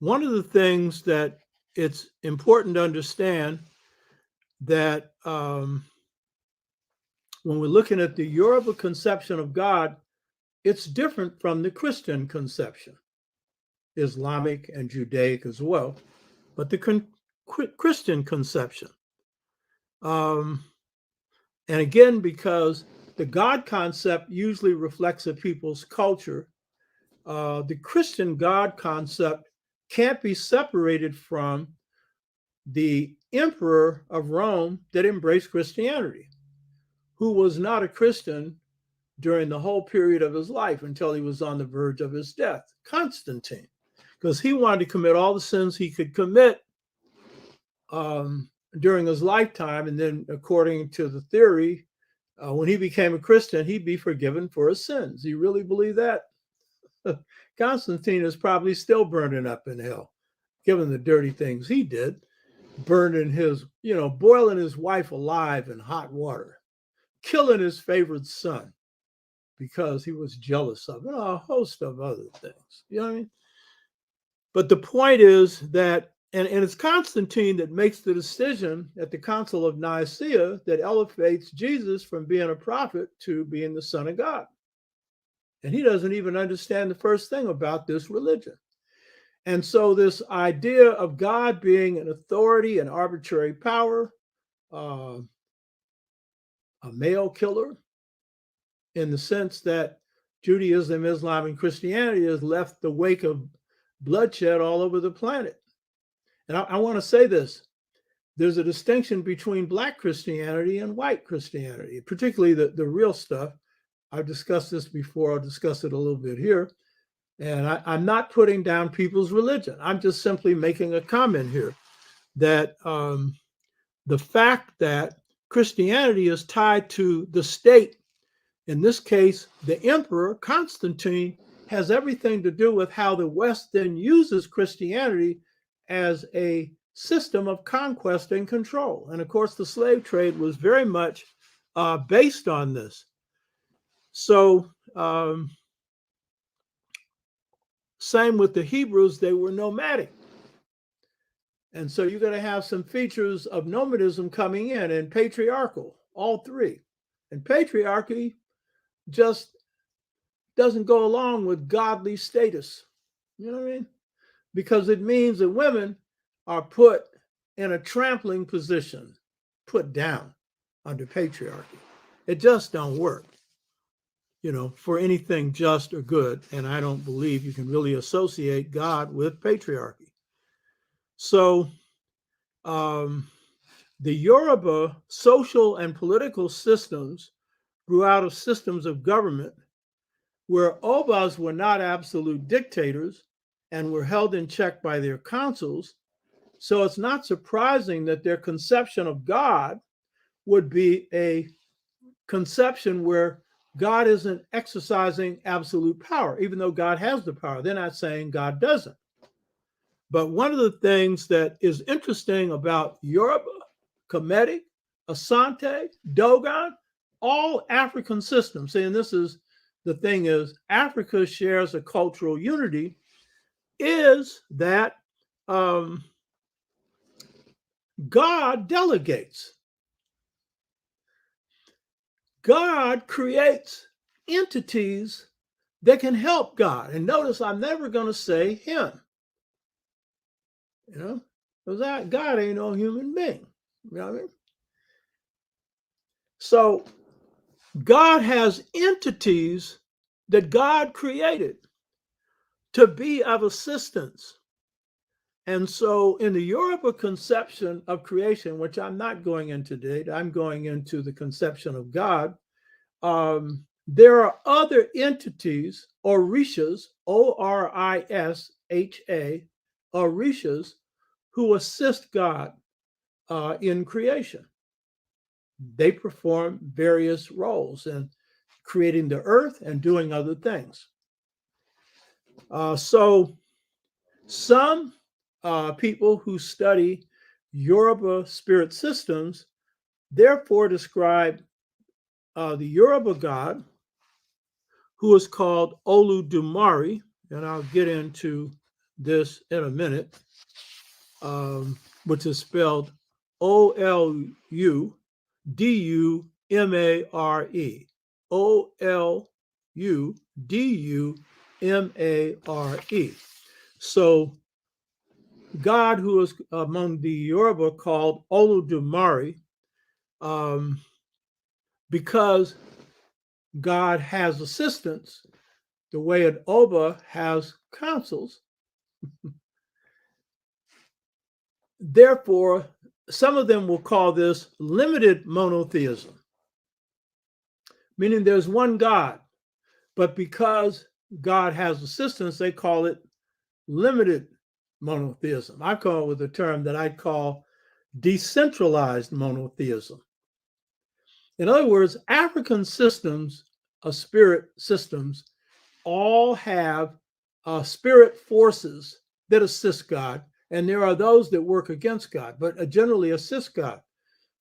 of the things that it's important to understand that when we're looking at the Yoruba conception of God, it's different from the Christian conception, Islamic and Judaic as well, but the Christian conception. And again, because the God concept usually reflects a people's culture, the Christian God concept can't be separated from the emperor of Rome that embraced Christianity, who was not a Christian during the whole period of his life until he was on the verge of his death, Constantine, because he wanted to commit all the sins he could commit during his lifetime. And then according to the theory, when he became a Christian, he'd be forgiven for his sins. You really believe that? Constantine is probably still burning up in hell, given the dirty things he did, burning his, boiling his wife alive in hot water, killing his favorite son because he was jealous of it, a host of other things. You know what I mean? But the point is that, and it's Constantine that makes the decision at the Council of Nicaea that elevates Jesus from being a prophet to being the Son of God. And he doesn't even understand the first thing about this religion. And so this idea of God being an authority, an arbitrary power, a male killer, in the sense that Judaism, Islam, and Christianity has left the wake of bloodshed all over the planet. And I want to say this. There's a distinction between Black Christianity and white Christianity, particularly the real stuff. I've discussed this before. I'll discuss it a little bit here. And I'm not putting down people's religion. I'm just simply making a comment here that the fact that Christianity is tied to the state, in this case, the emperor, Constantine, has everything to do with how the West then uses Christianity as a system of conquest and control. And of course, the slave trade was very much based on this. So, same with the Hebrews, they were nomadic. And so you're going to have some features of nomadism coming in and patriarchal, all three. And patriarchy just doesn't go along with godly status. You know what I mean? Because it means that women are put in a trampling position, put down under patriarchy. It just don't work, for anything just or good. And I don't believe you can really associate God with patriarchy. So The Yoruba social and political systems grew out of systems of government where Obas were not absolute dictators and were held in check by their councils. So it's not surprising that their conception of God would be a conception where God isn't exercising absolute power, even though God has the power. They're not saying God doesn't. But one of the things that is interesting about Yoruba, Kemetic, Asante, Dogon, all African systems, and this is the thing is Africa shares a cultural unity, is that God delegates. God creates entities that can help God. And notice I'm never going to say him. You know, because God ain't no human being. You know what I mean? So God has entities that God created to be of assistance. And so in the Yoruba conception of creation, which I'm not going into today, I'm going into the conception of God. There are other entities, orishas, Orisha, orishas, who assist God in creation. They perform various roles in creating the earth and doing other things. So some people who study Yoruba spirit systems therefore describe the Yoruba god, who is called Oludumare, and I'll get into this in a minute, which is spelled Oludumare, Oludumare. So God, who is among the Yoruba called Oludumare, because God has assistants, the way an Oba has councils. Therefore, some of them will call this limited monotheism, meaning there's one God, but because God has assistants, they call it limited monotheism. I call it with a term that I call decentralized monotheism. In other words, African systems of spirit systems all have spirit forces that assist God, and there are those that work against God, but generally assist God.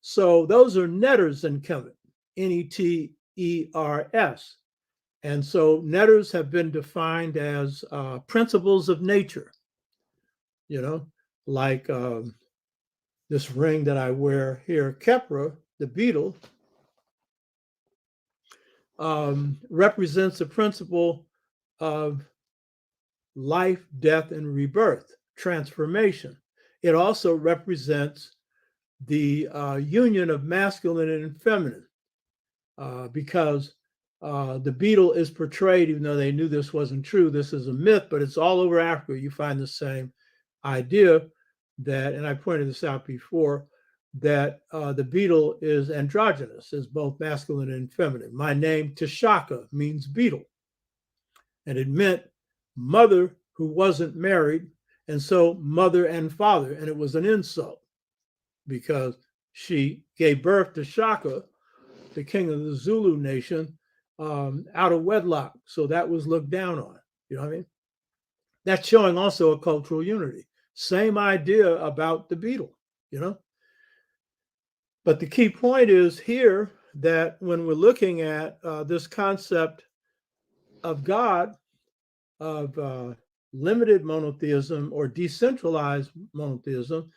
So those are netters in Kemet, Neters. And so netters have been defined as principles of nature, you know, like this ring that I wear here, Kepra, the beetle, represents the principle of life, death, and rebirth, transformation. It also represents the union of masculine and feminine, because the beetle is portrayed, even though they knew this wasn't true, this is a myth, but it's all over Africa. You find the same idea that, and I pointed this out before, that the beetle is androgynous, is both masculine and feminine. My name, Tashaka, means beetle. And it meant mother who wasn't married, and so mother and father. And it was an insult because she gave birth to Shaka, the king of the Zulu nation, out of wedlock. So that was looked down on. You know what I mean? That's showing also a cultural unity. Same idea about the beetle, you know? But the key point is here that when we're looking at this concept of God, of limited monotheism or decentralized monotheism,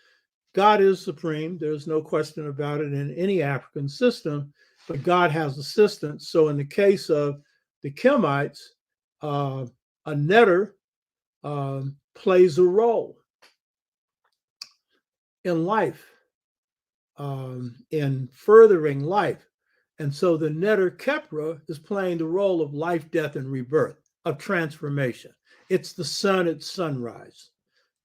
God is supreme. There's no question about it in any African system, but God has assistants. So in the case of the Kemites, a netter plays a role in life, in furthering life. And so the netter Kepra is playing the role of life, death, and rebirth, of transformation. It's the sun at sunrise,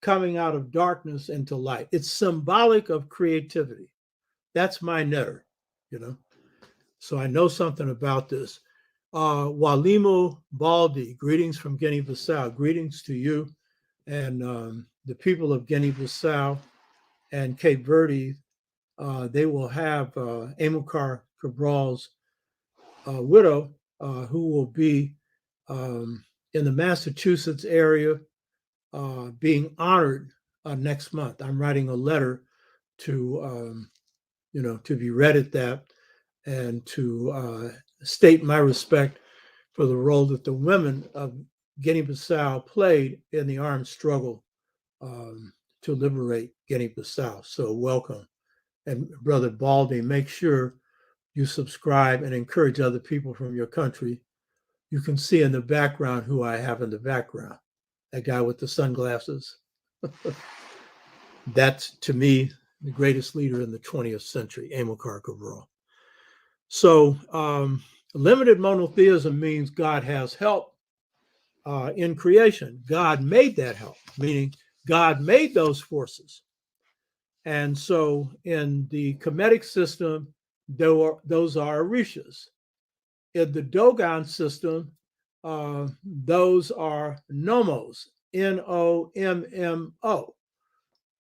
coming out of darkness into light. It's symbolic of creativity. That's my netter, you know. So I know something about this. Walimu Baldi, greetings from Guinea-Bissau. Greetings to you and the people of Guinea-Bissau and Cape Verde. They will have Amilcar Cabral's widow, who will be in the Massachusetts area, being honored next month. I'm writing a letter to, to be read at that and to state my respect for the role that the women of Guinea-Bissau played in the armed struggle to liberate Guinea-Bissau. So welcome. And Brother Baldy, make sure you subscribe and encourage other people from your country. You can see in the background who I have in the background. That guy with the sunglasses. That's, to me, the greatest leader in the 20th century, Amilcar Cabral. So limited monotheism means God has help in creation. God made that help, meaning God made those forces. And so in the Kemetic system, those are Orishas. In the Dogon system, those are Nomos, Nommo.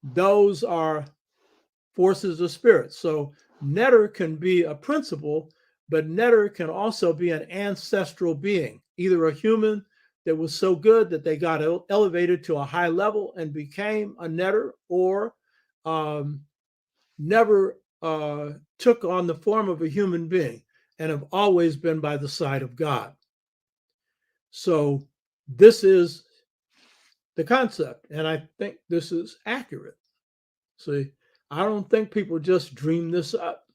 Those are forces of spirit. So Netter can be a principle, but Netter can also be an ancestral being, either a human that was so good that they got elevated to a high level and became a Netter, or never took on the form of a human being and have always been by the side of God. So this is the concept, and I think this is accurate. See, I don't think people just dream this up.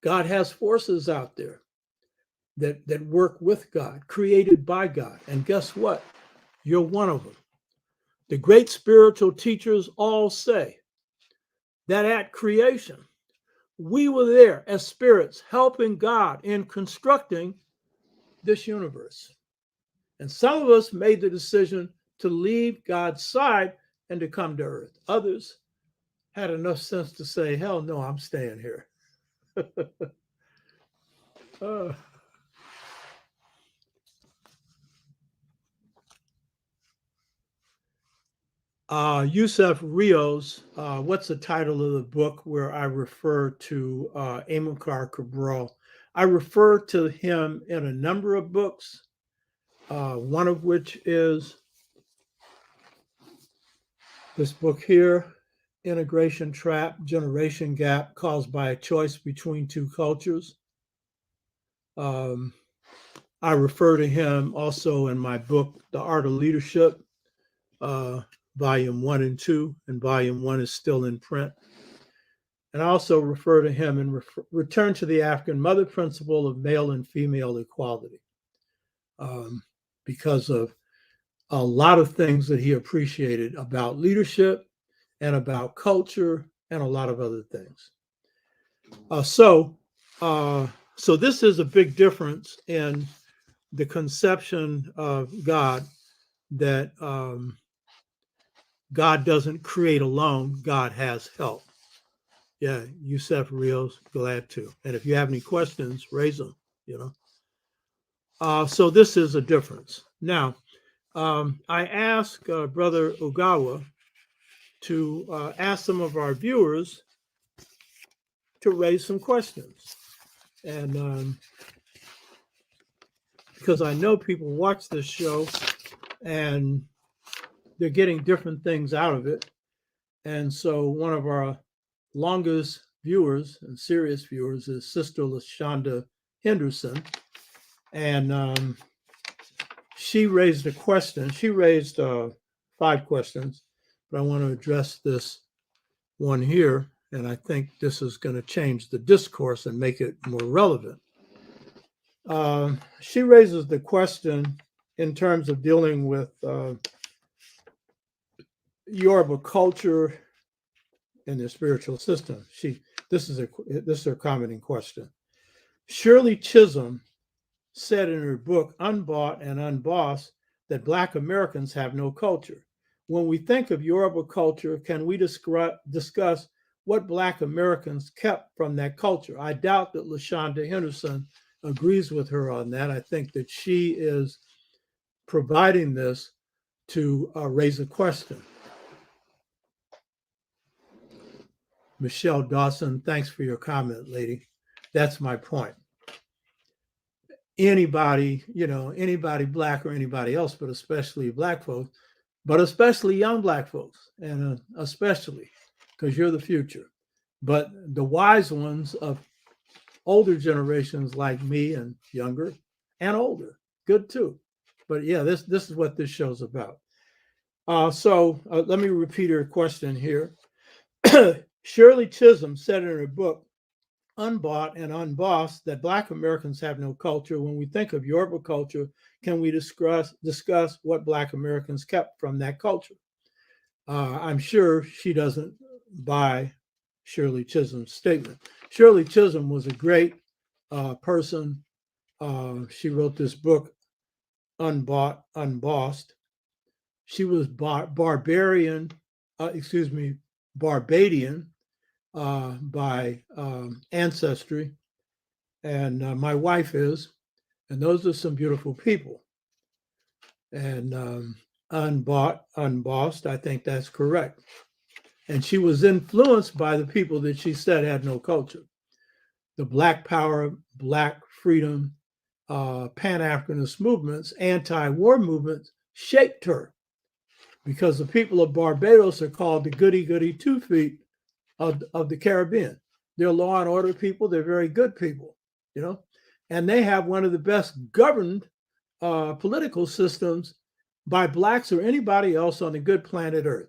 God has forces out there that work with God, created by God. And guess what? You're one of them. The great spiritual teachers all say that at creation, we were there as spirits helping God in constructing this universe. And some of us made the decision to leave God's side and to come to earth. Others had enough sense to say, hell no, I'm staying here. Yusef Rios, what's the title of the book where I refer to Amilcar Cabral? I refer to him in a number of books, one of which is this book here, Integration Trap, Generation Gap Caused by a Choice Between Two Cultures. I refer to him also in my book, The Art of Leadership, Volume 1 and 2, and Volume 1 is still in print. And I also refer to him in Return to the African Mother Principle of Male and Female Equality, because of a lot of things that he appreciated about leadership and about culture and a lot of other things. So this is a big difference in the conception of God, that God doesn't create alone, God has help. Yeah, Yusef Rios, glad to. And if you have any questions, raise them, So this is a difference. Now, I asked Brother Ogawa to ask some of our viewers to raise some questions. And because I know people watch this show and they're getting different things out of it. And so one of our longest viewers and serious viewers is Sister LaShonda Henderson. And she raised a question. She raised 5 questions, but I want to address this one here. And I think this is going to change the discourse and make it more relevant. She raises the question in terms of dealing with Yoruba culture and their spiritual system. This is her commenting question. Shirley Chisholm said in her book, Unbought and Unbossed, that Black Americans have no culture. When we think of Yoruba culture, can we discuss what Black Americans kept from that culture. I doubt that LaShonda Henderson agrees with her on that. I think that she is providing this to raise a question. Michelle Dawson, thanks for your comment, lady. That's my point. Anybody, anybody Black or anybody else, but especially Black folks, but especially young Black folks, and especially because you're the future. But the wise ones of older generations like me and younger and older, good too. But yeah, this is what this show's about. So let me repeat her question here. Shirley Chisholm said in her book, Unbought and Unbossed, that Black Americans have no culture. When we think of Yoruba culture, can we discuss what Black Americans kept from that culture? I'm sure she doesn't buy Shirley Chisholm's statement. Shirley Chisholm was a great person. She wrote this book, Unbought, Unbossed. She was Barbadian by ancestry, and my wife is, and those are some beautiful people. And Unbought, Unbossed, I think that's correct. And she was influenced by the people that she said had no culture. The Black Power, Black Freedom, Pan-Africanist movements, anti-war movements shaped her, because the people of Barbados are called the goody-goody two-feet of the Caribbean. They're law and order people. They're very good people, and they have one of the best governed political systems by Blacks or anybody else on the good planet Earth.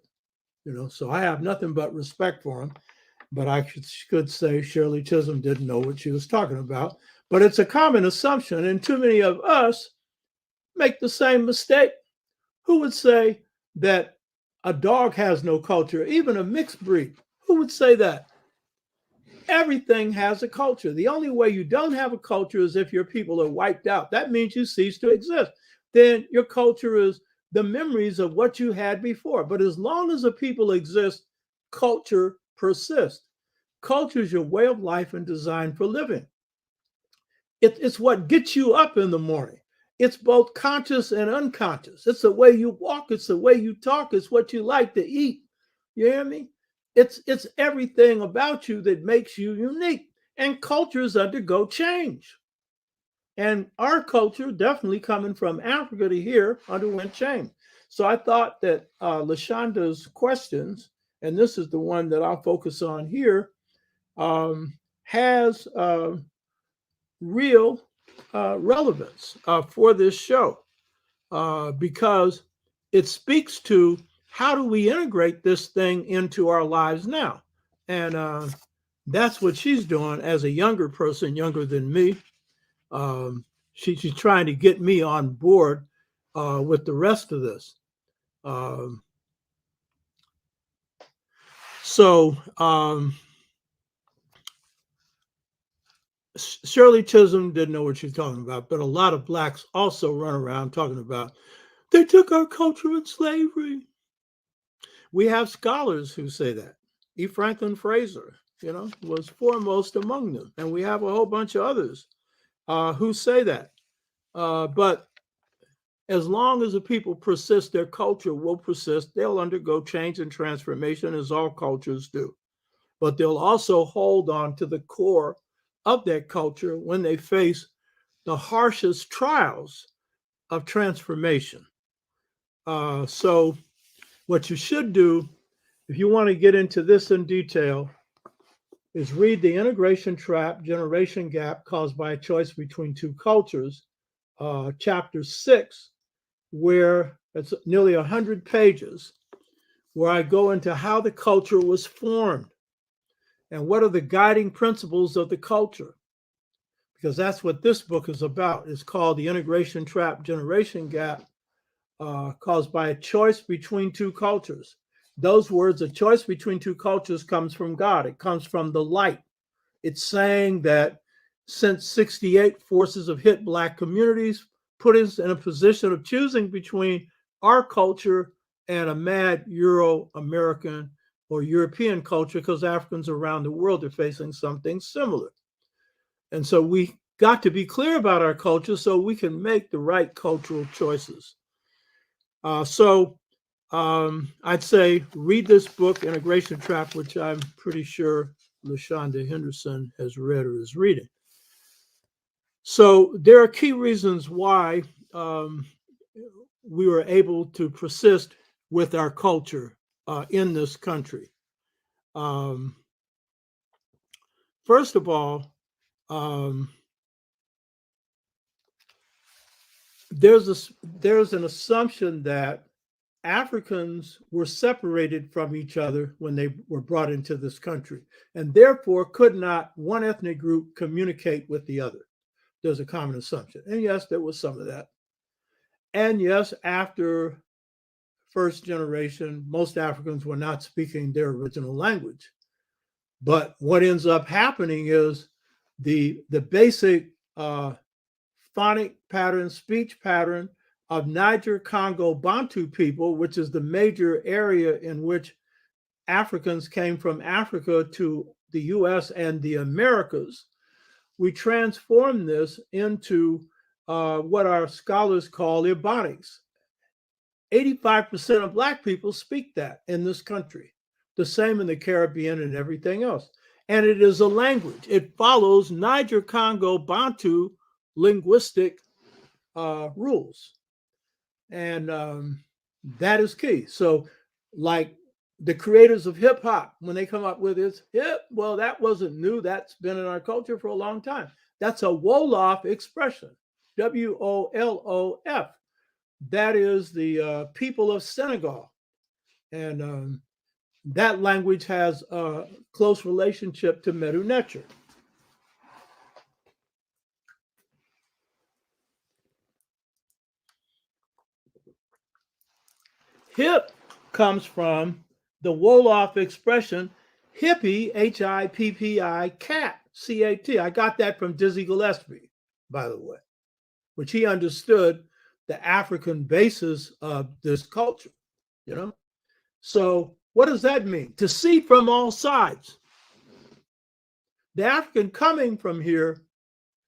So I have nothing but respect for them. But I could say Shirley Chisholm didn't know what she was talking about. But it's a common assumption, and too many of us make the same mistake. Who would say that a dog has no culture, even a mixed breed? Who would say that? Everything has a culture. The only way you don't have a culture is if your people are wiped out. That means you cease to exist. Then your culture is the memories of what you had before. But as long as a people exist, culture persists. Culture is your way of life and designed for living. It's what gets you up in the morning. It's both conscious and unconscious. It's the way you walk. It's the way you talk. It's what you like to eat. You hear me? It's everything about you that makes you unique. And cultures undergo change. And our culture, definitely coming from Africa to here, underwent change. So I thought that LaShonda's questions, and this is the one that I'll focus on here, has real relevance for this show, because it speaks to how do we integrate this thing into our lives now. And that's what she's doing as a younger person, younger than me. She's trying to get me on board with the rest of this. Shirley Chisholm didn't know what she's talking about, but a lot of Blacks also run around talking about, they took our culture in slavery. We have scholars who say that. E. Franklin Fraser, was foremost among them. And we have a whole bunch of others who say that. But as long as the people persist, their culture will persist. They'll undergo change and transformation, as all cultures do. But they'll also hold on to the core of that culture when they face the harshest trials of transformation. So what you should do, if you want to get into this in detail, is read The Integration Trap, Generation Gap Caused by a Choice Between Two Cultures, chapter 6, where it's nearly 100 pages, where I go into how the culture was formed and what are the guiding principles of the culture, because that's what this book is about. It's called The Integration Trap, Generation Gap Caused by a Choice Between Two Cultures. Those words, a choice between two cultures, comes from God. It comes from the light. It's saying that since 68, forces have hit Black communities, put us in a position of choosing between our culture and a mad Euro-American or European culture, because Africans around the world are facing something similar. And so we got to be clear about our culture so we can make the right cultural choices. I'd say read this book, Integration Trap, which I'm pretty sure LaShonda Henderson has read or is reading. So there are key reasons why we were able to persist with our culture in this country. First of all, there's an assumption that Africans were separated from each other when they were brought into this country, and therefore could not one ethnic group communicate with the other. There's a common assumption. And yes, there was some of that. And yes, after first generation, most Africans were not speaking their original language. But what ends up happening is the basic phonic pattern, speech pattern of Niger, Congo, Bantu people, which is the major area in which Africans came from Africa to the US and the Americas, we transformed this into what our scholars call Ebonics. 85% of Black people speak that in this country, the same in the Caribbean and everything else. And it is a language. It follows Niger, Congo, Bantu linguistic rules. And that is key. So like the creators of hip hop, when they come up with this hip, well, that wasn't new. That's been in our culture for a long time. That's a Wolof expression, W-O-L-O-F. That is the people of Senegal. And that language has a close relationship to Medu Neter. Hip comes from the Wolof expression hippie, H-I-P-P-I, cat, C-A-T. I got that from Dizzy Gillespie, by the way, which he understood the African basis of this culture, you know? So what does that mean? To see from all sides. The African coming from here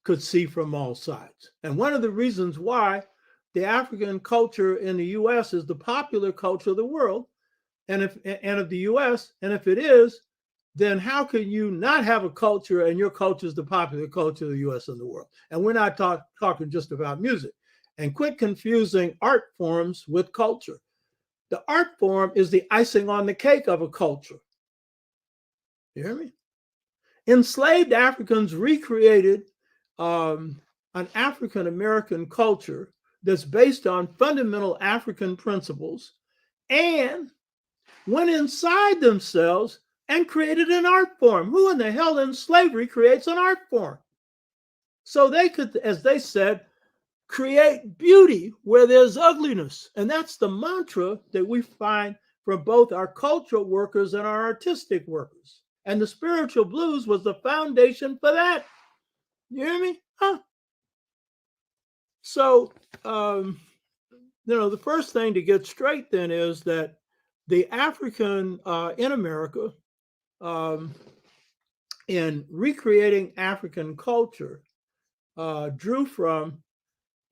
could see from all sides. And one of the reasons why the African culture in the US is the popular culture of the world and of the US, and if it is, then how can you not have a culture and your culture is the popular culture of the US and the world? And we're not talking just about music. And quit confusing art forms with culture. The art form is the icing on the cake of a culture. You hear me? Enslaved Africans recreated an African American culture that's based on fundamental African principles and went inside themselves and created an art form. Who in the hell in slavery creates an art form? So they could, as they said, create beauty where there's ugliness. And that's the mantra that we find from both our cultural workers and our artistic workers. And the spiritual blues was the foundation for that. You hear me? Huh? So, the first thing to get straight then is that the African in America, in recreating African culture, drew from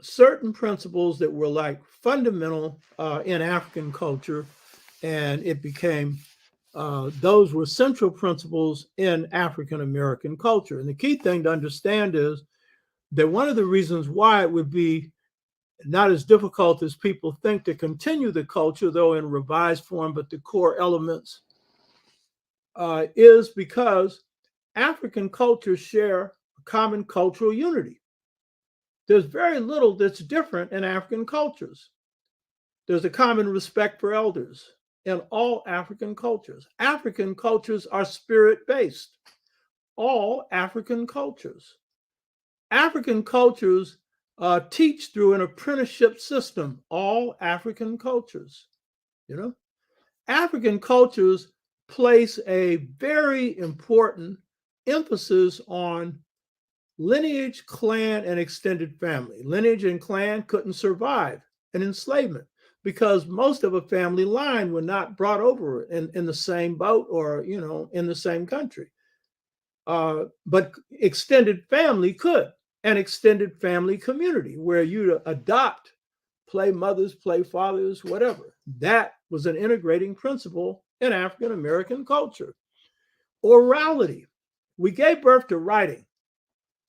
certain principles that were like fundamental in African culture, and it became those were central principles in African American culture. And the key thing to understand is that one of the reasons why it would be not as difficult as people think to continue the culture, though in revised form, but the core elements, is because African cultures share a common cultural unity. There's very little that's different in African cultures. There's a common respect for elders in all African cultures. African cultures are spirit-based. All African cultures. African cultures teach through an apprenticeship system. All African cultures. African cultures place a very important emphasis on lineage, clan, and extended family. Lineage and clan couldn't survive an enslavement. because most of a family line were not brought over in the same boat or, in the same country. But extended family could, an extended family community where you'd adopt, play mothers, play fathers, whatever. That was an integrating principle in African American culture. Orality. We gave birth to writing,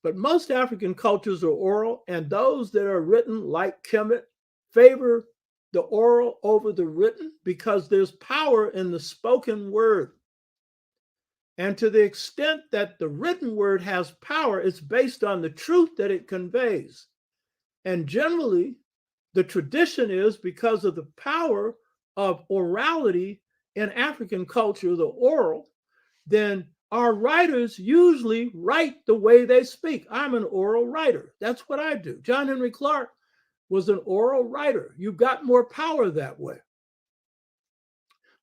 but most African cultures are oral, and those that are written, like Kemet, favor the oral over the written because there's power in the spoken word. And to the extent that the written word has power, it's based on the truth that it conveys. And generally, the tradition is because of the power of orality in African culture, the oral, then our writers usually write the way they speak. I'm an oral writer. That's what I do. John Henry Clark was an oral writer. You got more power that way.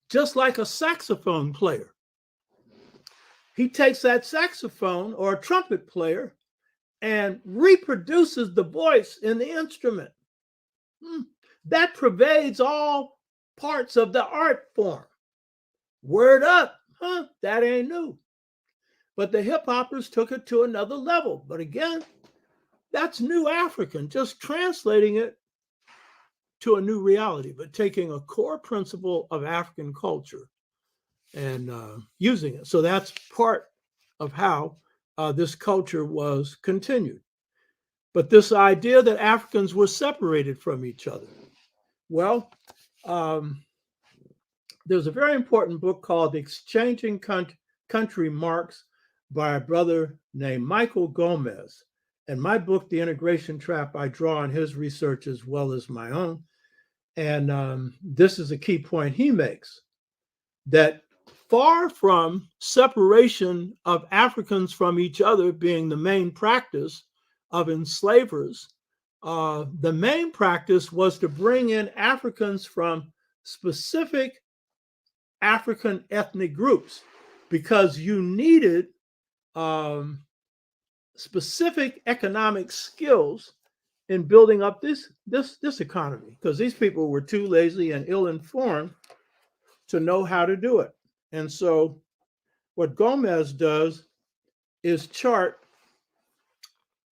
Just like a saxophone player. He takes that saxophone or a trumpet player and reproduces the voice in the instrument. That pervades all parts of the art form. Word up, that ain't new. But the hip hoppers took it to another level. But again, that's new African, just translating it to a new reality, but taking a core principle of African culture and using it. So that's part of how this culture was continued. But this idea that Africans were separated from each other. Well, there's a very important book called Exchanging Country Marks by a brother named Michael Gomez. And my book, The Integration Trap, I draw on his research as well as my own. And this is a key point he makes, that far from separation of Africans from each other being the main practice of enslavers, the main practice was to bring in Africans from specific African ethnic groups because you needed specific economic skills in building up this economy, because these people were too lazy and ill-informed to know how to do it. And so what Gomez does is chart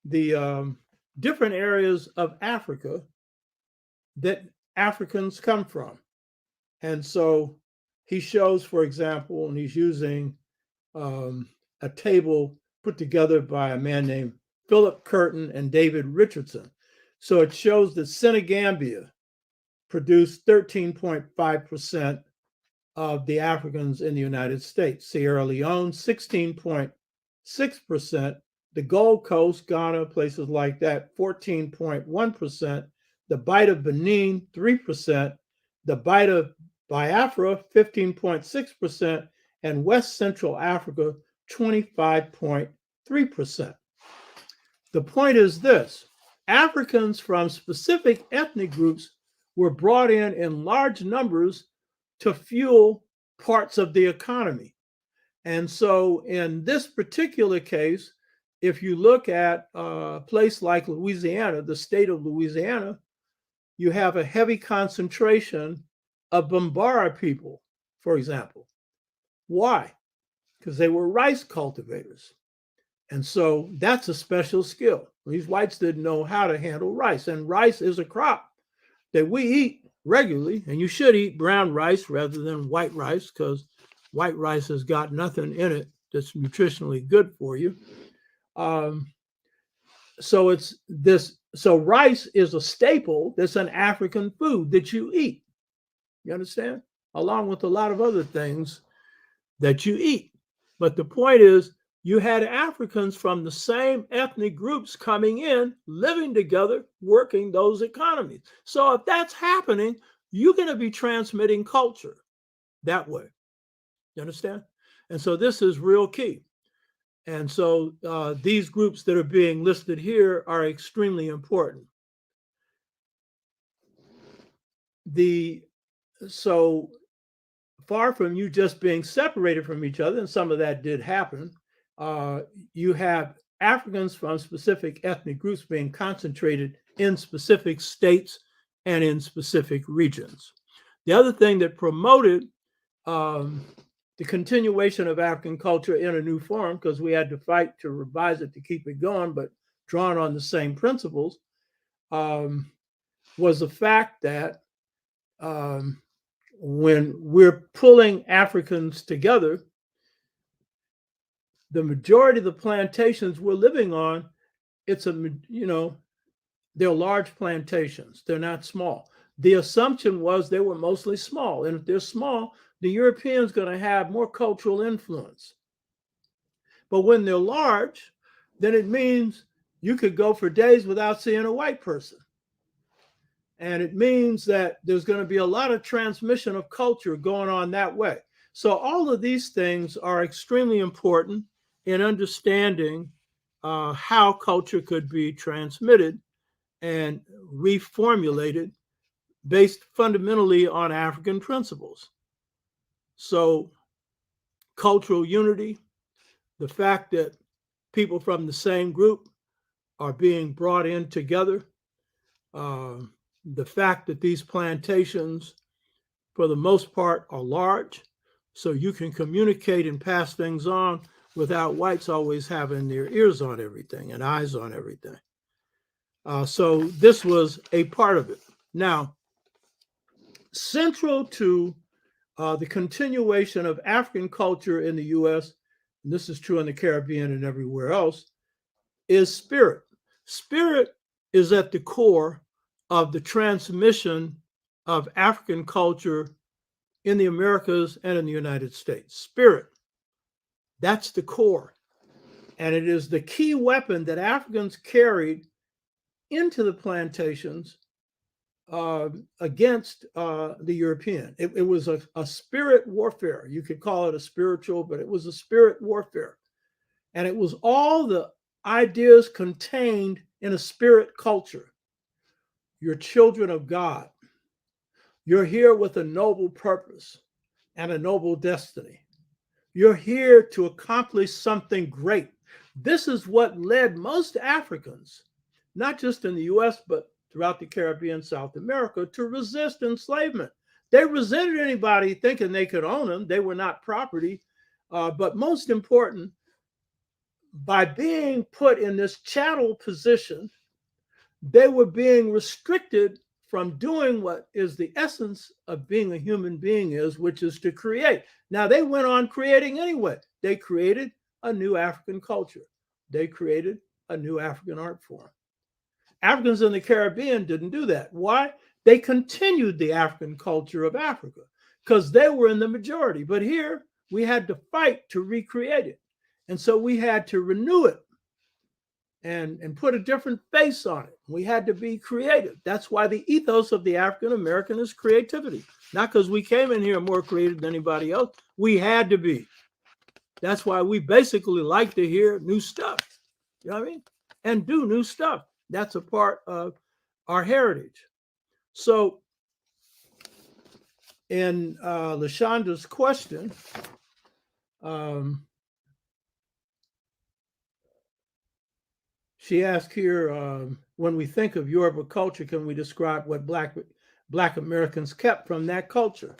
the different areas of Africa that Africans come from. And so he shows, for example, and he's using a table put together by a man named Philip Curtin and David Richardson. So it shows that Senegambia produced 13.5% of the Africans in the United States. Sierra Leone, 16.6%. The Gold Coast, Ghana, places like that, 14.1%. The Bight of Benin, 3%. The Bight of Biafra, 15.6%. And West Central Africa, 25.3%. The point is this: Africans from specific ethnic groups were brought in large numbers to fuel parts of the economy. And so in this particular case, if you look at a place like Louisiana, the state of Louisiana, you have a heavy concentration of Bambara people, for example. Why? Because they were rice cultivators. And so that's a special skill. These whites didn't know how to handle rice. And rice is a crop that we eat regularly. And you should eat brown rice rather than white rice, because white rice has got nothing in it that's nutritionally good for you. So rice is a staple that's an African food that you eat. You understand? Along with a lot of other things that you eat. But the point is, you had Africans from the same ethnic groups coming in, living together, working those economies. So if that's happening, you're going to be transmitting culture that way. You understand? And so this is real key. And so these groups that are being listed here are extremely important. So far from you just being separated from each other, and some of that did happen, you have Africans from specific ethnic groups being concentrated in specific states and in specific regions. The other thing that promoted the continuation of African culture in a new form, because we had to fight to revise it to keep it going, but drawn on the same principles, was the fact that when we're pulling Africans together, the majority of the plantations we're living on, they're large plantations. They're not small. The assumption was they were mostly small. And if they're small, the European's going to have more cultural influence. But when they're large, then it means you could go for days without seeing a white person. And it means that there's going to be a lot of transmission of culture going on that way. So all of these things are extremely important in understanding how culture could be transmitted and reformulated based fundamentally on African principles. So cultural unity, the fact that people from the same group are being brought in together, the fact that these plantations, for the most part, are large, so you can communicate and pass things on without whites always having their ears on everything and eyes on everything. So this was a part of it. Now, central to the continuation of African culture in the U.S., and this is true in the Caribbean and everywhere else, is spirit. Spirit is at the core of the transmission of African culture in the Americas and in the United States. Spirit, that's the core. And it is the key weapon that Africans carried into the plantations against the European. It was a spirit warfare. You could call it a spiritual, but it was a spirit warfare. And it was all the ideas contained in a spirit culture. You're children of God. You're here with a noble purpose and a noble destiny. You're here to accomplish something great. This is what led most Africans, not just in the US, but throughout the Caribbean, South America, to resist enslavement. They resented anybody thinking they could own them. They were not property. But most important, by being put in this chattel position, they were being restricted from doing what is the essence of being a human being is, which is to create. Now, they went on creating anyway. They created a new African culture. They created a new African art form. Africans in the Caribbean didn't do that. Why? They continued the African culture of Africa because they were in the majority. But here, we had to fight to recreate it. And so we had to renew it and put a different face on it. We had to be creative. That's why the ethos of the African American is creativity. Not because we came in here more creative than anybody else. We had to be. That's why we basically like to hear new stuff. You know what I mean? And do new stuff. That's a part of our heritage. So in LaShonda's question, she asked here, when we think of Yoruba culture, can we describe what Black Americans kept from that culture?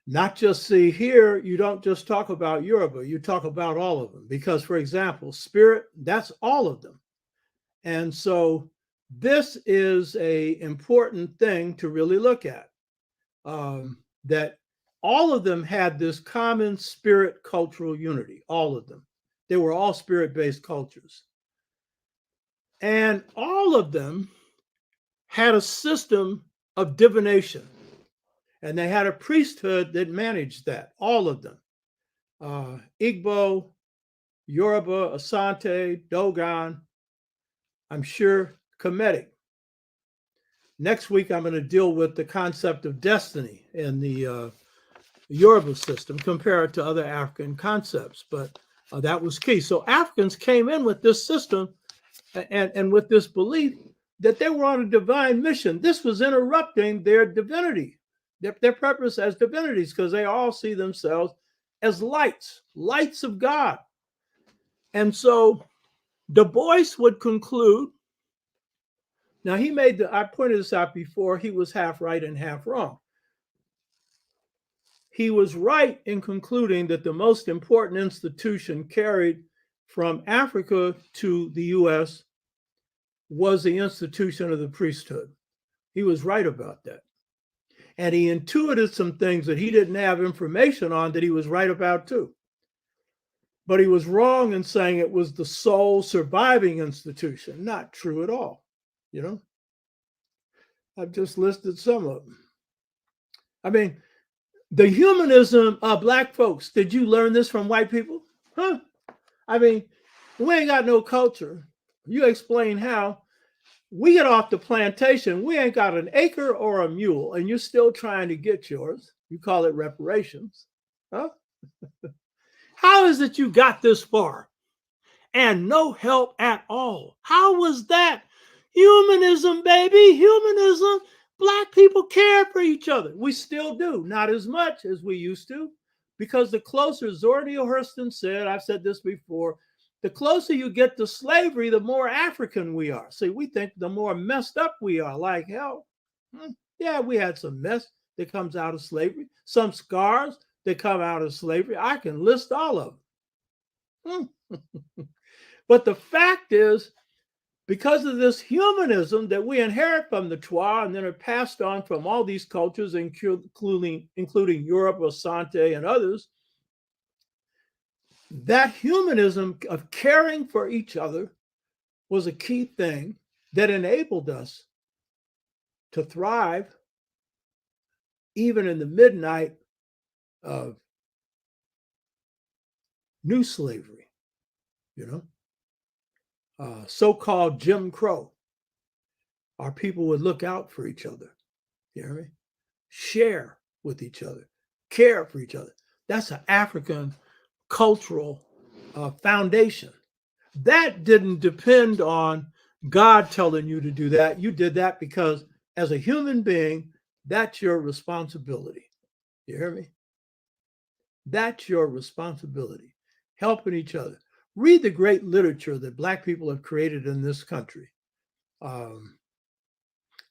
Not just see here, you don't just talk about Yoruba, you talk about all of them. Because, for example, spirit, that's all of them. And so this is an important thing to really look at, that all of them had this common spirit cultural unity, all of them. They were all spirit-based cultures. And all of them had a system of divination. And they had a priesthood that managed that, all of them. Igbo, Yoruba, Asante, Dogon, I'm sure Kemetic. Next week, I'm going to deal with the concept of destiny in the Yoruba system, compare it to other African concepts. But that was key. So Africans came in with this system and with this belief that they were on a divine mission. This was interrupting their divinity, their purpose as divinities, because they all see themselves as lights of God. And so Du Bois would conclude Now, I pointed this out before, he was half right and half wrong. He was right in concluding that the most important institution carried from Africa to the U.S. was the institution of the priesthood. He was right about that. And he intuited some things that he didn't have information on that he was right about too. But he was wrong in saying it was the sole surviving institution. Not true at all. You know, I've just listed some of them. I mean, the humanism of Black folks, did you learn this from white people? Huh? I mean, we ain't got no culture. You explain how. We get off the plantation, we ain't got an acre or a mule, and you're still trying to get yours. You call it reparations. Huh? How is it you got this far and no help at all? How was that? Humanism, baby, humanism. Black people care for each other. We still do, not as much as we used to, because the closer, Zora Neale Hurston said, I've said this before, the closer you get to slavery, the more African we are. See, we think the more messed up we are, like hell. Yeah, we had some mess that comes out of slavery, some scars that come out of slavery. I can list all of them. But the fact is, because of this humanism that we inherit from the Twa and then are passed on from all these cultures, including Europe, Asante, and others, that humanism of caring for each other was a key thing that enabled us to thrive even in the midnight of new slavery, you know, so-called Jim Crow. Our people would look out for each other, you hear me? Share with each other, care for each other. That's an African cultural foundation. That didn't depend on God telling you to do that. You did that because as a human being, that's your responsibility. You hear me? That's your responsibility. Helping each other. Read the great literature that Black people have created in this country.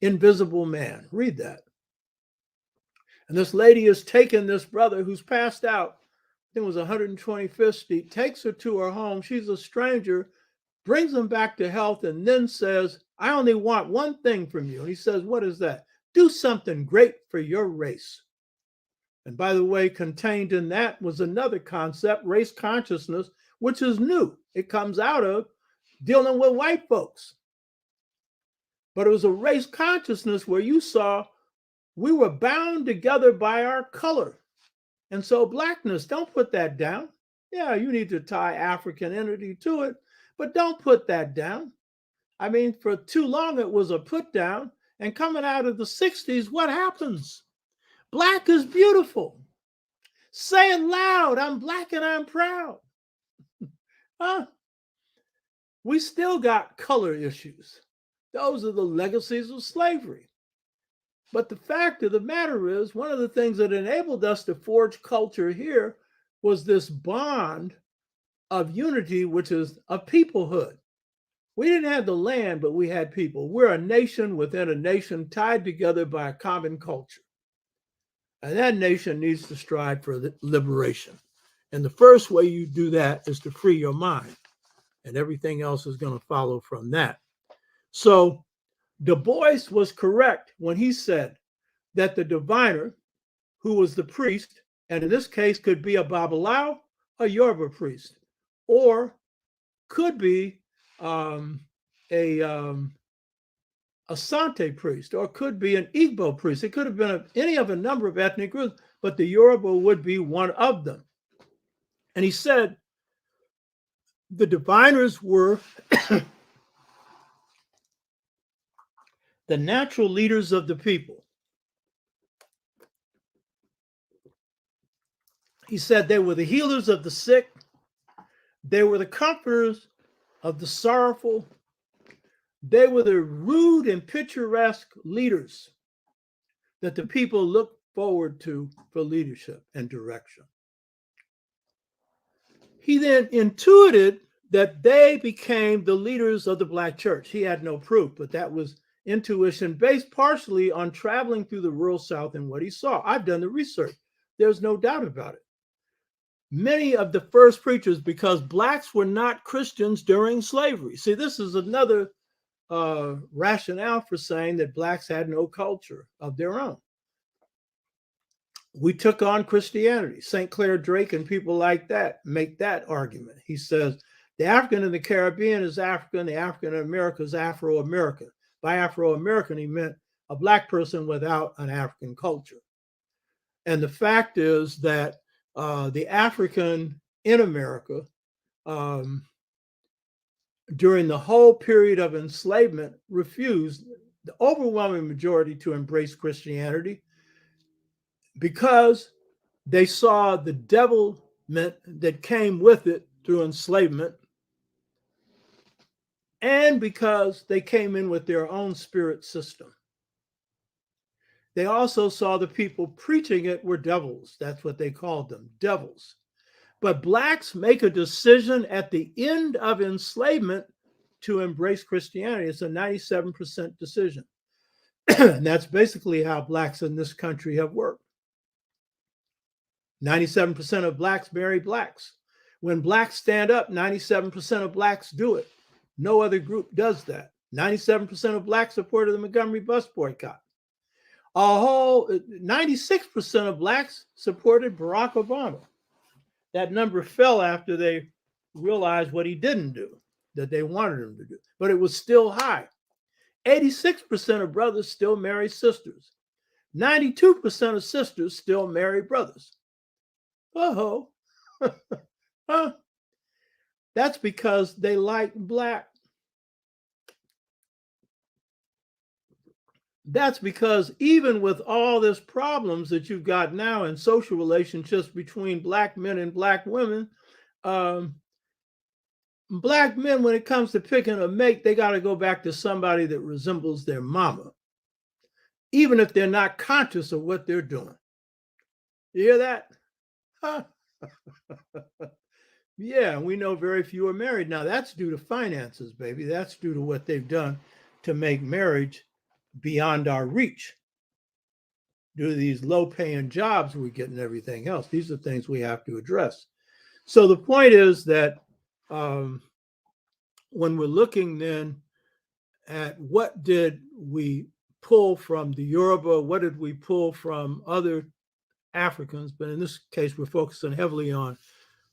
Invisible Man. Read that. And this lady has taken this brother who's passed out. I think it was 125th Street, takes her to her home. She's a stranger, brings him back to health, and then says, I only want one thing from you. And he says, what is that? Do something great for your race. And by the way, contained in that was another concept, race consciousness, which is new. It comes out of dealing with white folks. But it was a race consciousness where you saw we were bound together by our color. And so Blackness, don't put that down. Yeah, you need to tie African entity to it, but don't put that down. I mean, for too long, it was a put down. And coming out of the 60s, what happens? Black is beautiful. Say it loud. I'm Black and I'm proud. Huh? We still got color issues. Those are the legacies of slavery. But the fact of the matter is, one of the things that enabled us to forge culture here was this bond of unity, which is a peoplehood. We didn't have the land, but we had people. We're a nation within a nation tied together by a common culture. And that nation needs to strive for liberation. And the first way you do that is to free your mind. And everything else is going to follow from that. So Du Bois was correct when he said that the diviner, who was the priest, and in this case could be a Babalawo, a Yoruba priest, or could be a Asante priest, or could be an Igbo priest. It could have been any of a number of ethnic groups, but the Yoruba would be one of them. And he said the diviners were the natural leaders of the people. He said they were the healers of the sick. They were the comforters of the sorrowful. They were the rude and picturesque leaders that the people looked forward to for leadership and direction. He then intuited that they became the leaders of the Black church. He had no proof, but that was intuition based partially on traveling through the rural South and what he saw. I've done the research. There's no doubt about it. Many of the first preachers, because blacks were not Christians during slavery. See, this is another rationale for saying that blacks had no culture of their own. We took on Christianity. St. Clair Drake and people like that make that argument. He says the African in the Caribbean is African, the African in America is Afro-American. By Afro-American, he meant a black person without an African culture. And the fact is that the African in America, during the whole period of enslavement, refused, the overwhelming majority, to embrace Christianity because they saw the devilment that came with it through enslavement, and because they came in with their own spirit system. They also saw the people preaching it were devils. That's what they called them, devils. But blacks make a decision at the end of enslavement to embrace Christianity. It's a 97% decision. And that's basically how blacks in this country have worked. 97% of blacks marry blacks. When blacks stand up, 97% of blacks do it. No other group does that. 97% of blacks supported the Montgomery bus boycott. A whole 96% of blacks supported Barack Obama. That number fell after they realized what he didn't do, that they wanted him to do, but it was still high. 86% of brothers still marry sisters. 92% of sisters still marry brothers. Oh, huh? That's because they like black. That's because even with all this problems that you've got now in social relationships between black men and black women, black men, when it comes to picking a mate, they got to go back to somebody that resembles their mama, even if they're not conscious of what they're doing. You hear that? Huh? Yeah, we know very few are married. Now, that's due to finances, baby. That's due to what they've done to make marriage beyond our reach, due to these low-paying jobs we get and everything else. These are things we have to address. So the point is that when we're looking then at what did we pull from the Yoruba, what did we pull from other Africans, but in this case, we're focusing heavily on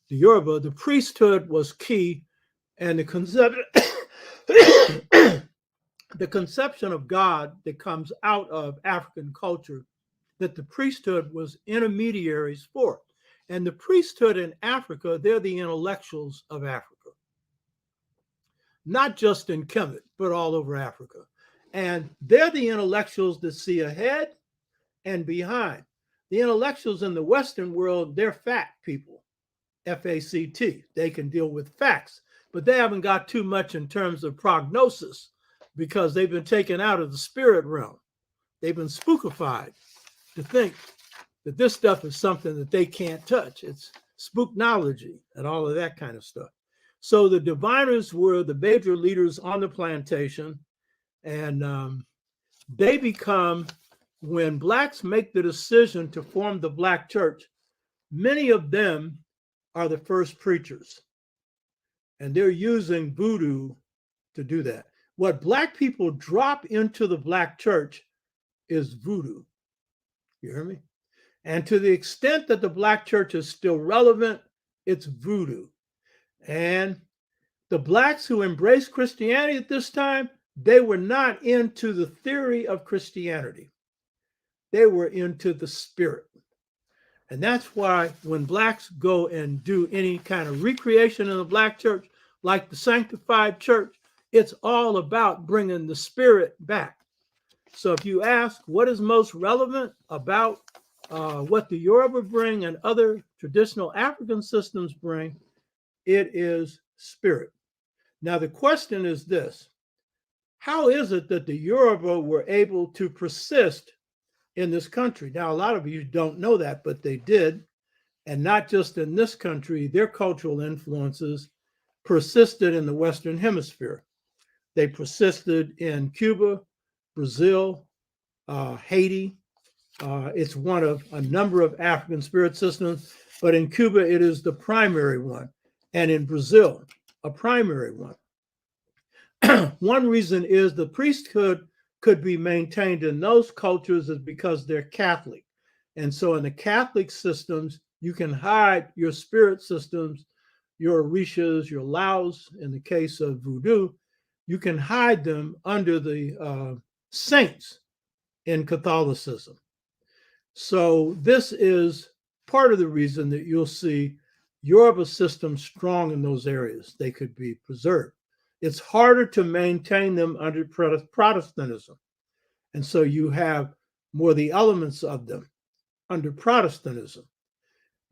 the Yoruba, the priesthood was key, and the conception of God that comes out of African culture, that the priesthood was intermediaries for. And the priesthood in Africa, they're the intellectuals of Africa. Not just in Kemet, but all over Africa. And they're the intellectuals that see ahead and behind. The intellectuals in the Western world, they're fact people, F-A-C-T. They can deal with facts, but they haven't got too much in terms of prognosis because they've been taken out of the spirit realm. They've been spookified to think that this stuff is something that they can't touch. It's spooknology and all of that kind of stuff. So the diviners were the major leaders on the plantation, and they become, when blacks make the decision to form the black church, many of them are the first preachers, and they're using voodoo to do that. What black people drop into the black church is voodoo. You hear me? And to the extent that the black church is still relevant, it's voodoo. And the blacks who embraced Christianity at this time, they were not into the theory of Christianity. They were into the spirit. And that's why when blacks go and do any kind of recreation in the black church, like the sanctified church, it's all about bringing the spirit back. So if you ask what is most relevant about what the Yoruba bring and other traditional African systems bring, it is spirit. Now the question is this: how is it that the Yoruba were able to persist in this country? Now, a lot of you don't know that, but they did. And not just in this country, their cultural influences persisted in the Western Hemisphere. They persisted in Cuba, Brazil, Haiti. It's one of a number of African spirit systems, but in Cuba, it is the primary one. And in Brazil, a primary one. One reason is the priesthood could be maintained in those cultures is because they're Catholic. And so in the Catholic systems, you can hide your spirit systems, your Orishas, your Laos, in the case of voodoo, you can hide them under the saints in Catholicism. So this is part of the reason that you'll see Yoruba systems strong in those areas. They could be preserved. It's harder to maintain them under Protestantism. And so you have more the elements of them under Protestantism.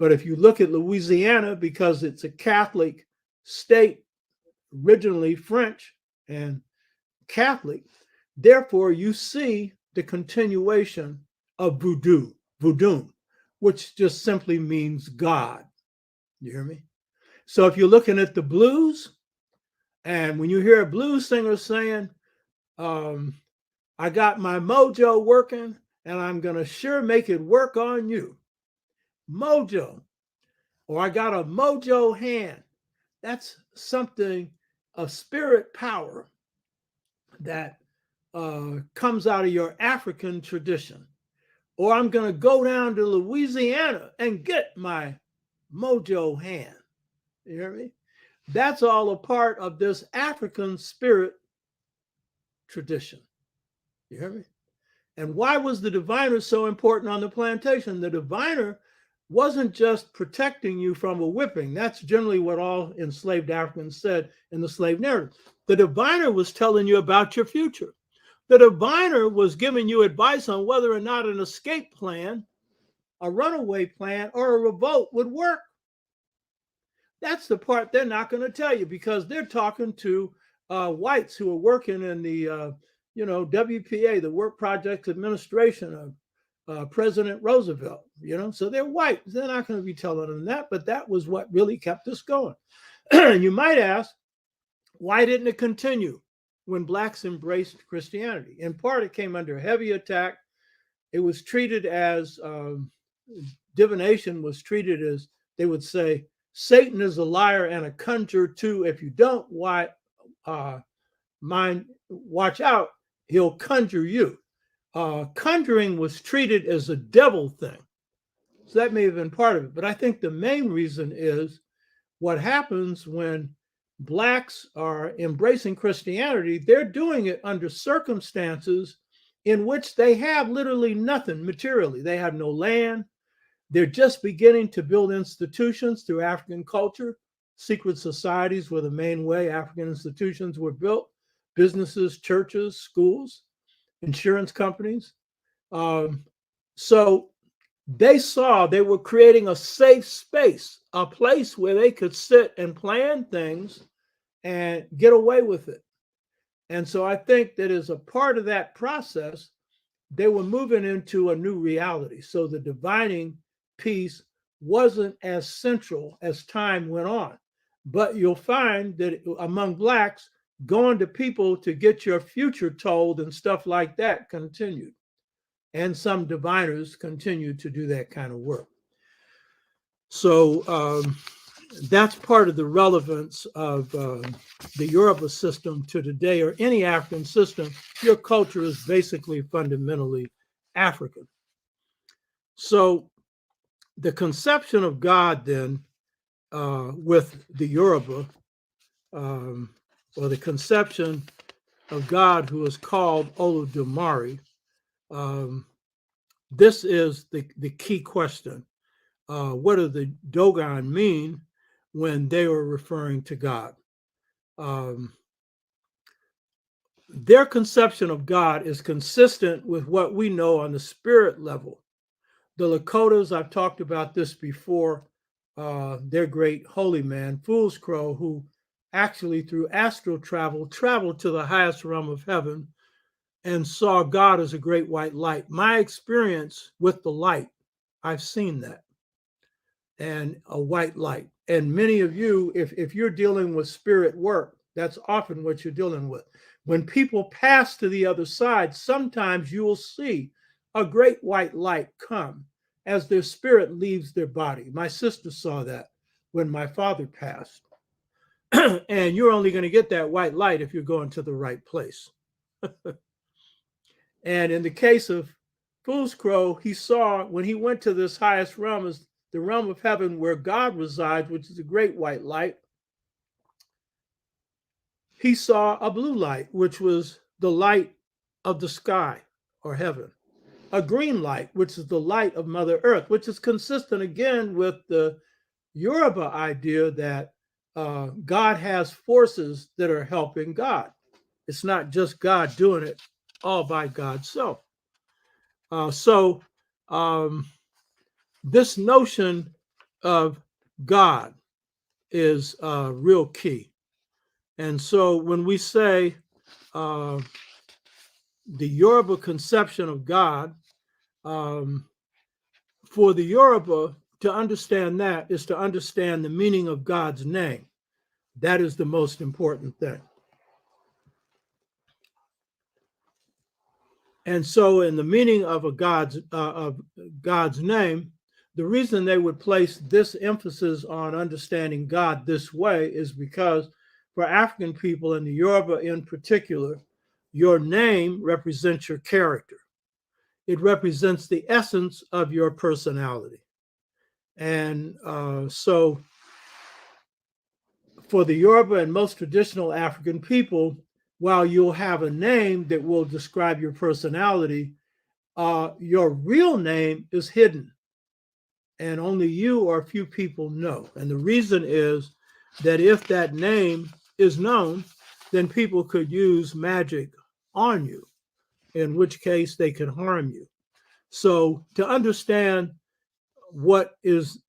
But if you look at Louisiana, because it's a Catholic state, originally French and Catholic, therefore you see the continuation of voodoo, which just simply means God. You hear me? So if you're looking at the blues, and when you hear a blues singer saying, I got my mojo working and I'm going to sure make it work on you. Mojo. Or I got a mojo hand. That's something, a spirit power that comes out of your African tradition. Or I'm going to go down to Louisiana and get my mojo hand. You hear me? That's all a part of this African spirit tradition. You hear me? And why was the diviner so important on the plantation? The diviner wasn't just protecting you from a whipping. That's generally what all enslaved Africans said in the slave narrative. The diviner was telling you about your future. The diviner was giving you advice on whether or not an escape plan, a runaway plan, or a revolt would work. That's the part they're not going to tell you because they're talking to whites who are working in the WPA, the Work Projects Administration of President Roosevelt, so they're white. They're not going to be telling them that, but that was what really kept us going. You might ask, why didn't it continue when blacks embraced Christianity? In part, it came under heavy attack. It was treated as, divination was treated as, they would say, Satan is a liar and a conjurer too. If you don't watch out, he'll conjure you. Conjuring was treated as a devil thing. So that may have been part of it. But I think the main reason is what happens when blacks are embracing Christianity, they're doing it under circumstances in which they have literally nothing materially. They have no land. They're just beginning to build institutions through African culture. Secret societies were the main way African institutions were built. Businesses, churches, schools, insurance companies. So they saw they were creating a safe space, a place where they could sit and plan things and get away with it. And so I think that as a part of that process, they were moving into a new reality. So the divining piece wasn't as central as time went on. But you'll find that among blacks, going to people to get your future told and stuff like that continued. And some diviners continued to do that kind of work. So that's part of the relevance of the Yoruba system to today, or any African system. Your culture is basically fundamentally African. So the conception of God then with the Yoruba, or the conception of God who is called Olodumare, this is the key question. What do the Dogon mean when they were referring to God? Their conception of God is consistent with what we know on the spirit level. The Lakotas, I've talked about this before, their great holy man, Fool's Crow, who actually through astral traveled to the highest realm of heaven and saw God as a great white light. My experience with the light, I've seen that, and a white light. And many of you, if you're dealing with spirit work, that's often what you're dealing with. when people pass to the other side, sometimes you will see a great white light come as their spirit leaves their body. My sister saw that when my father passed. And you're only going to get that white light if you're going to the right place. And in the case of Fool's Crow, he saw when he went to this highest realm, is the realm of heaven where God resides, which is a great white light. He saw a blue light, which was the light of the sky or heaven. A green light, which is the light of Mother Earth, which is consistent again with the Yoruba idea that God has forces that are helping God. It's not just God doing it all by God's self. This notion of God is real key. And so when we say the Yoruba conception of God, for the Yoruba to understand that is to understand the meaning of God's name. That is the most important thing. And so in the meaning of God's name, the reason they would place this emphasis on understanding God this way is because for African people and the Yoruba in particular, your name represents your character. It represents the essence of your personality. And so for the Yoruba and most traditional African people, while you'll have a name that will describe your personality, your real name is hidden. And only you or a few people know. And the reason is that if that name is known, then people could use magic on you, in which case they could harm you. So to understand what is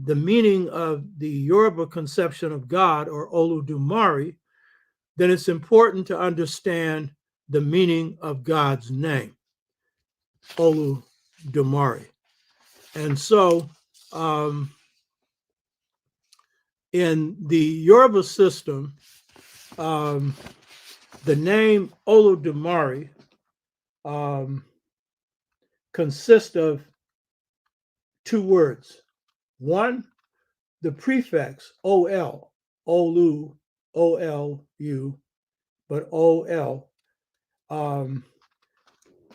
the meaning of the Yoruba conception of God, or Oludumare, then it's important to understand the meaning of God's name, Oludumare. And so in the Yoruba system, the name Oludumare consists of two words. One, the prefix OL, Olu, O-L-U, but O-L.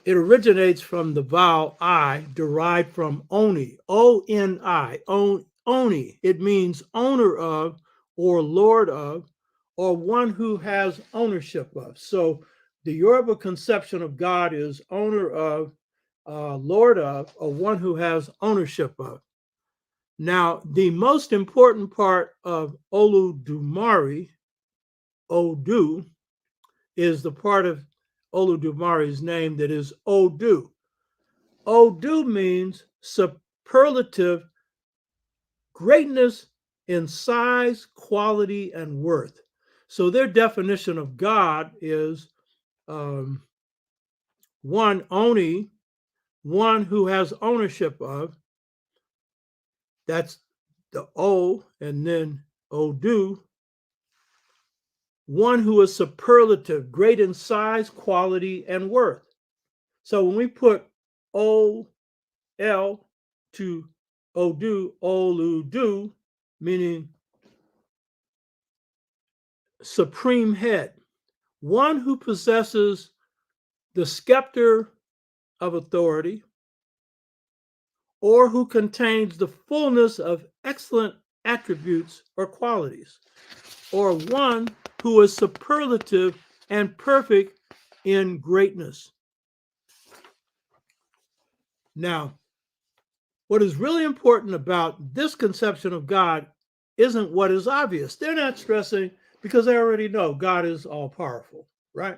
It originates from the vowel I, derived from Oni, O-N-I, Oni. It means owner of, or lord of, or one who has ownership of. So the Yoruba conception of God is owner of, lord of, or one who has ownership of. Now, the most important part of Oludumare, Odu, is the part of Oludumare's name that is Odu. Odu means superlative greatness in size, quality, and worth. So their definition of God is one, Oni, one who has ownership of. That's the O, and then Odu. One who is superlative, great in size, quality, and worth. So when we put O-L to Odu, Oludu, meaning supreme head, one who possesses the scepter of authority, or who contains the fullness of excellent attributes or qualities, or one who is superlative and perfect in greatness. Now, what is really important about this conception of God isn't what is obvious. They're not stressing because they already know God is all powerful, right?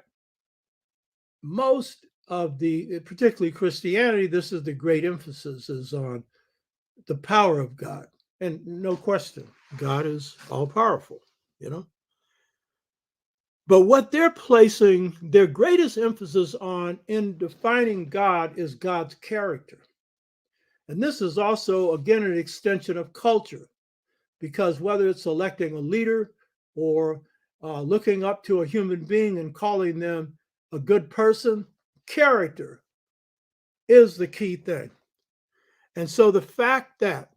Most of particularly Christianity, this is the great emphasis is on the power of God. And no question, God is all powerful, you know? But what they're placing their greatest emphasis on in defining God is God's character. And this is also, again, an extension of culture, because whether it's electing a leader or looking up to a human being and calling them a good person. Character is the key thing. And so the fact that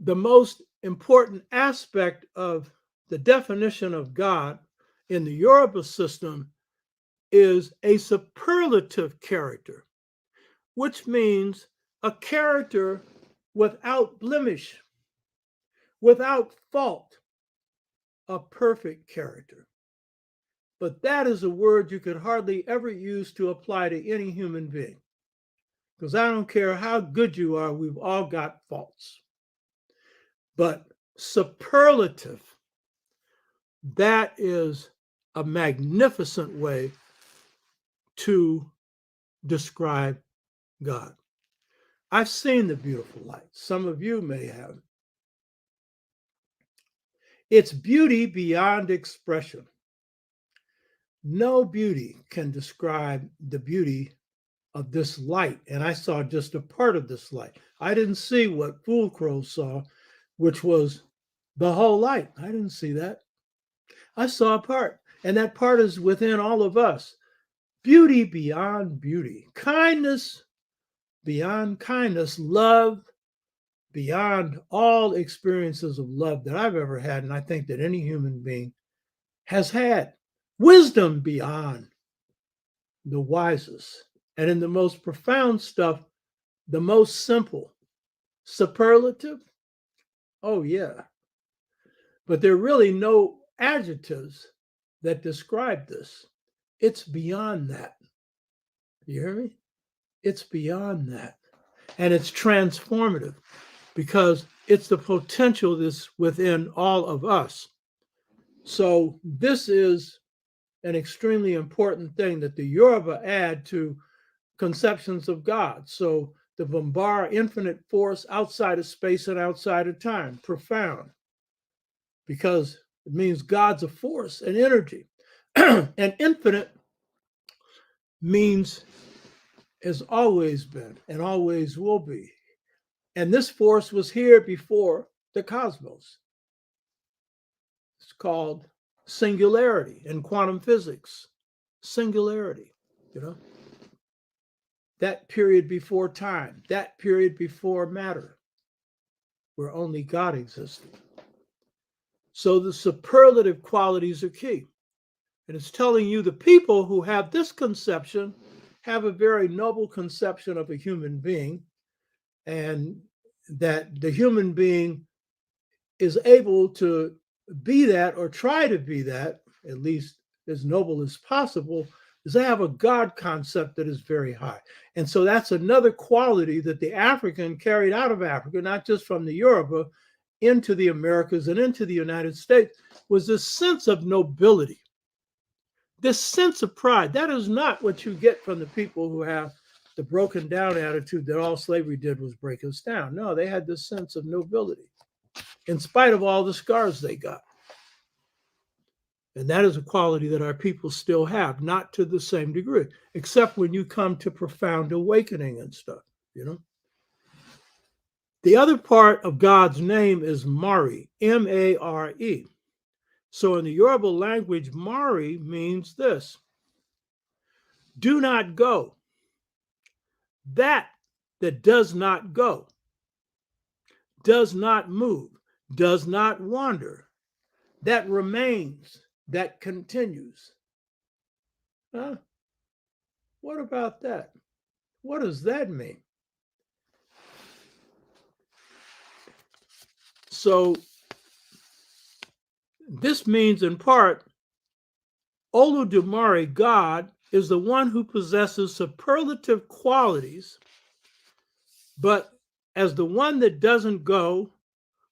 the most important aspect of the definition of God in the Yoruba system is a superlative character, which means a character without blemish, without fault, a perfect character. But that is a word you could hardly ever use to apply to any human being. Because I don't care how good you are, we've all got faults. But superlative, that is a magnificent way to describe God. I've seen the beautiful light. Some of you may have. It's beauty beyond expression. No beauty can describe the beauty of this light. And I saw just a part of this light. I didn't see what Fool Crow saw, which was the whole light. I didn't see that. I saw a part, and that part is within all of us. Beauty beyond beauty, kindness beyond kindness, love beyond all experiences of love that I've ever had, and I think that any human being has had. Wisdom beyond the wisest. And in the most profound stuff, the most simple. Superlative? Oh, yeah. But there are really no adjectives that describe this. It's beyond that. You hear me? It's beyond that. And it's transformative because it's the potential that's within all of us. So this is an extremely important thing that the Yoruba add to conceptions of God. So the Bombara, infinite force outside of space and outside of time, profound, because it means God's a force, an energy. And infinite means has always been and always will be. And this force was here before the cosmos. It's called singularity in quantum physics. Singularity, you know? That period before time, that period before matter, where only God existed. So the superlative qualities are key. And it's telling you the people who have this conception have a very noble conception of a human being, and that the human being is able to be that or try to be that, at least as noble as possible, is they have a God concept that is very high. And so that's another quality that the African carried out of Africa, not just from the Yoruba into the Americas and into the United States, was this sense of nobility, this sense of pride. That is not what you get from the people who have the broken down attitude that all slavery did was break us down. No, they had this sense of nobility in spite of all the scars they got. And that is a quality that our people still have, not to the same degree, except when you come to profound awakening and stuff, you know. The other part of God's name is Mari, M-A-R-E. So in the Yoruba language, Mari means this: do not go. That does not go, does not move, does not wander, that remains, that continues. Huh? What about that? What does that mean? So this means in part, Olodumare, God, is the one who possesses superlative qualities, but as the one that doesn't go,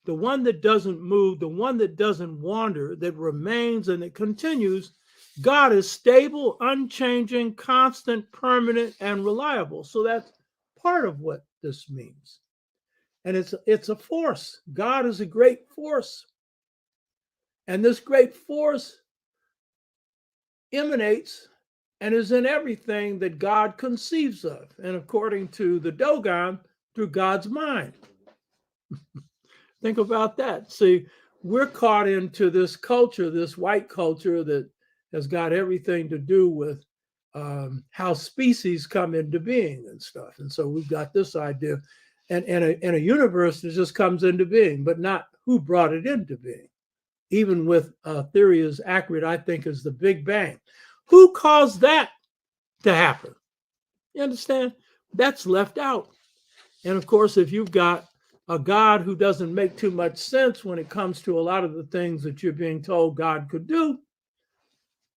the one that doesn't move, the one that doesn't wander, that remains and that continues, God is stable, unchanging, constant, permanent, and reliable. So that's part of what this means. And it's a force. God is a great force. And this great force emanates and is in everything that God conceives of. And according to the Dogon, through God's mind. Think about that. See, we're caught into this culture, this white culture that has got everything to do with how species come into being and stuff. And so we've got this idea and a universe that just comes into being, but not who brought it into being. Even with a theory as accurate, I think, as the Big Bang. Who caused that to happen? You understand? That's left out. And of course, if you've got a God who doesn't make too much sense when it comes to a lot of the things that you're being told God could do,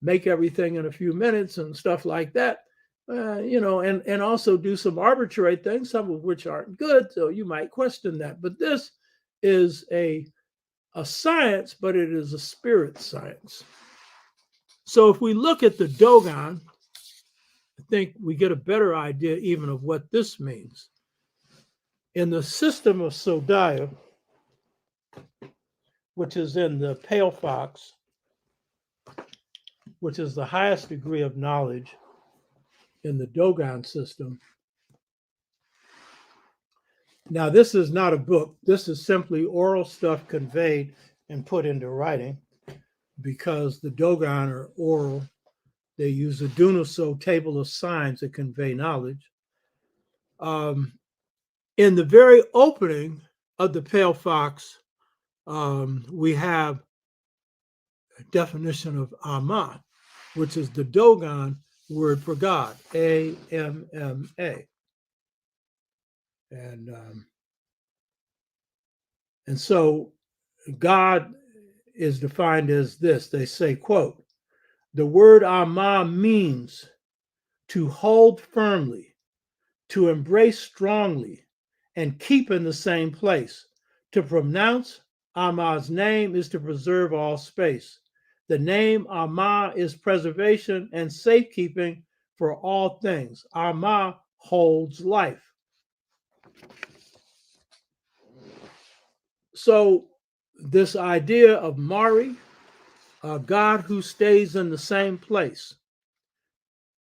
make everything in a few minutes and stuff like that, and also do some arbitrary things, some of which aren't good. So you might question that. But this is a science, but it is a spirit science. So if we look at the Dogon, I think we get a better idea even of what this means. In the system of Sodiah, which is in the Pale Fox, which is the highest degree of knowledge in the Dogon system. Now, this is not a book. This is simply oral stuff conveyed and put into writing because the Dogon are oral. They use a Dunuso table of signs that convey knowledge. In the very opening of the Pale Fox, we have a definition of Amma, which is the Dogon word for God, A-M-M-A. And so God is defined as this. They say, quote, the word Amma means to hold firmly, to embrace strongly, and keep in the same place. To pronounce Amma's name is to preserve all space. The name Amma is preservation and safekeeping for all things. Amma holds life. So this idea of Mari, a God who stays in the same place,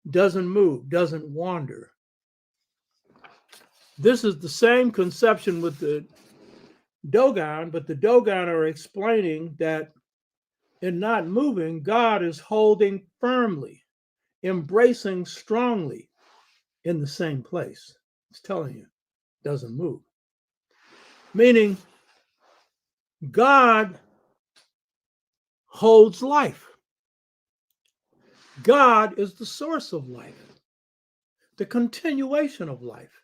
doesn't move, doesn't wander. This is the same conception with the Dogon, but the Dogon are explaining that in not moving, God is holding firmly, embracing strongly in the same place. It's telling you, doesn't move. Meaning, God holds life. God is the source of life, the continuation of life,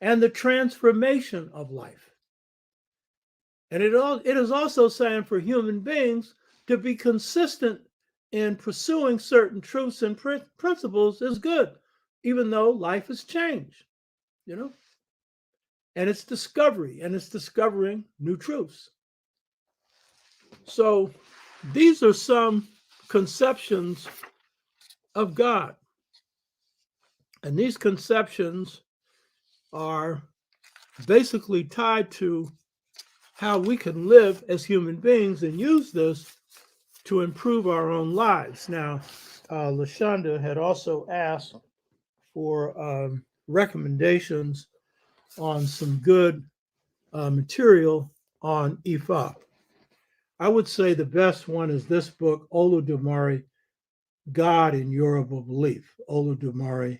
and the transformation of life. And it is also saying for human beings to be consistent in pursuing certain truths and principles is good, even though life has changed, and it's discovery, and it's discovering new truths. So these are some conceptions of God. And these conceptions are basically tied to how we can live as human beings and use this to improve our own lives. Now, LaShonda had also asked for recommendations on some good material on Ifa. I would say the best one is this book, Olodumare, God in Yoruba Belief. Olodumare,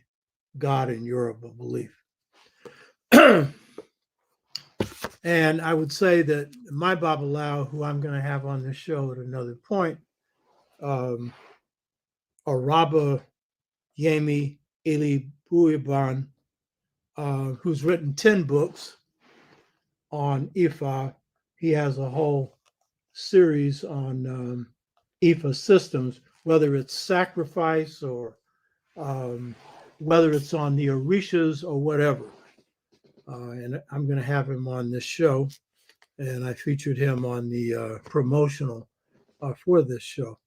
God in Yoruba Belief. And I would say that my Babalawo, who I'm going to have on this show at another point, Araba Yemi Eli Buiban, who's written 10 books on Ifa. He has a whole series on Ifa systems, whether it's sacrifice or whether it's on the Orishas or whatever. And I'm going to have him on this show. And I featured him on the promotional for this show.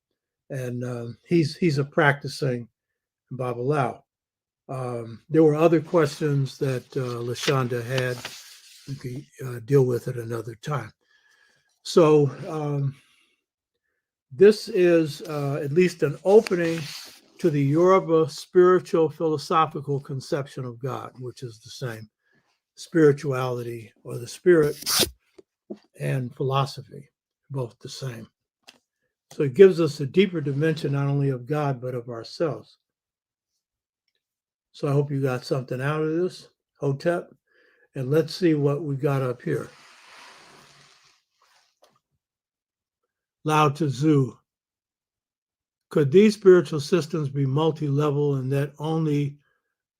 And he's a practicing Babalawo. There were other questions that LaShonda had. We could deal with at another time. So this is at least an opening to the Yoruba spiritual philosophical conception of God, which is the same spirituality or the spirit and philosophy. both the same. So it gives us a deeper dimension, not only of God, but of ourselves. So I hope you got something out of this, Hotep. And let's see what we got up here. Lao Tzu. Could these spiritual systems be multi-level and that only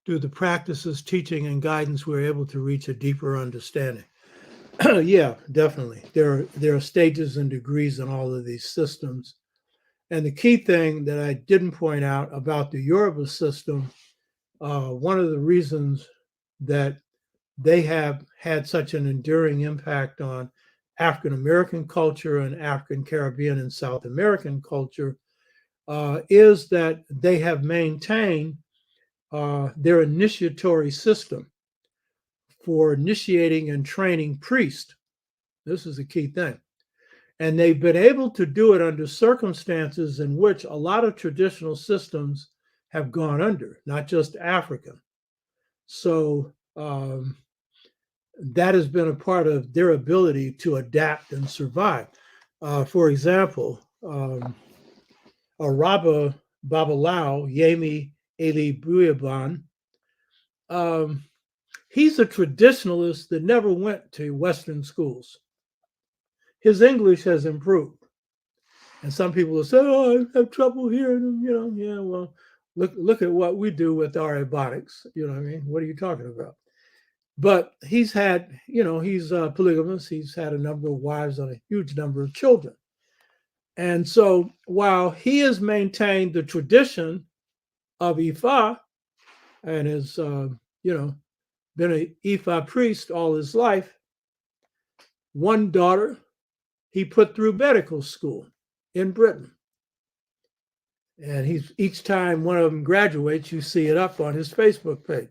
through the practices, teaching, and guidance we're able to reach a deeper understanding? Yeah, definitely. There are stages and degrees in all of these systems. And the key thing that I didn't point out about the Yoruba system, one of the reasons that they have had such an enduring impact on African American culture and African Caribbean and South American culture is that they have maintained their initiatory system for initiating and training priests. This is a key thing. And they've been able to do it under circumstances in which a lot of traditional systems have gone under, not just African. So that has been a part of their ability to adapt and survive. For example, Araba Babalao, Yemi Eli Buyaban, he's a traditionalist that never went to Western schools. His English has improved. And some people will say, oh, I have trouble hearing him, yeah, well, look at what we do with our ebonics, you know what I mean? What are you talking about? But he's had, he's polygamous. He's had a number of wives and a huge number of children. And so while he has maintained the tradition of Ifa and has, been an Ifa priest all his life, one daughter he put through medical school in Britain. And each time one of them graduates, you see it up on his Facebook page.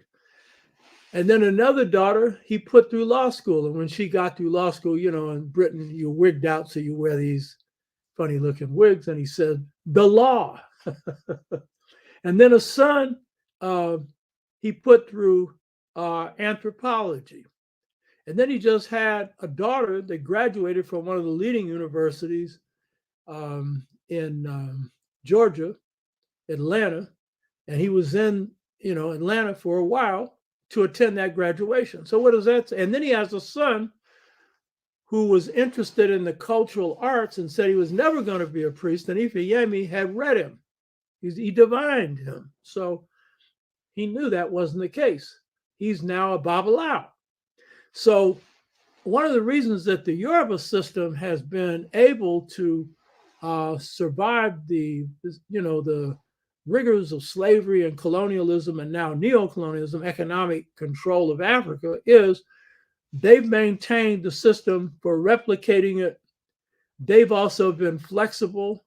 And then another daughter he put through law school. And when she got through law school, in Britain, you're wigged out, so you wear these funny looking wigs. And he said, the law. And then a son he put through anthropology. And then he just had a daughter that graduated from one of the leading universities in Georgia, Atlanta. And he was in, Atlanta for a while to attend that graduation. So what does that say? And then he has a son who was interested in the cultural arts and said he was never going to be a priest. And Ifeyemi had read him. He divined him. So he knew that wasn't the case. He's now a Babalao. So one of the reasons that the Yoruba system has been able to survive the rigors of slavery and colonialism and now neocolonialism, economic control of Africa, is they've maintained the system for replicating it. They've also been flexible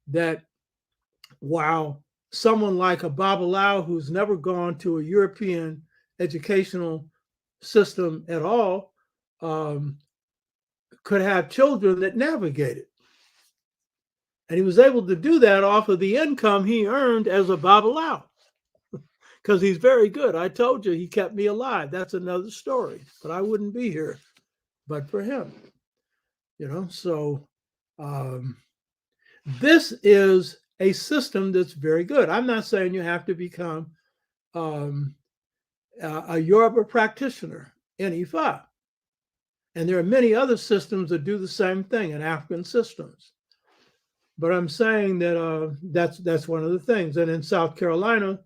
that while someone like a Babalao who's never gone to a European educational system at all could have children that navigated. And he was able to do that off of the income he earned as a Babalao because he's very good. I told you he kept me alive. That's another story, but I wouldn't be here but for him. So this is a system that's very good. I'm not saying you have to become a Yoruba practitioner in Ifa. And there are many other systems that do the same thing in African systems. But I'm saying that that's one of the things. And in South Carolina,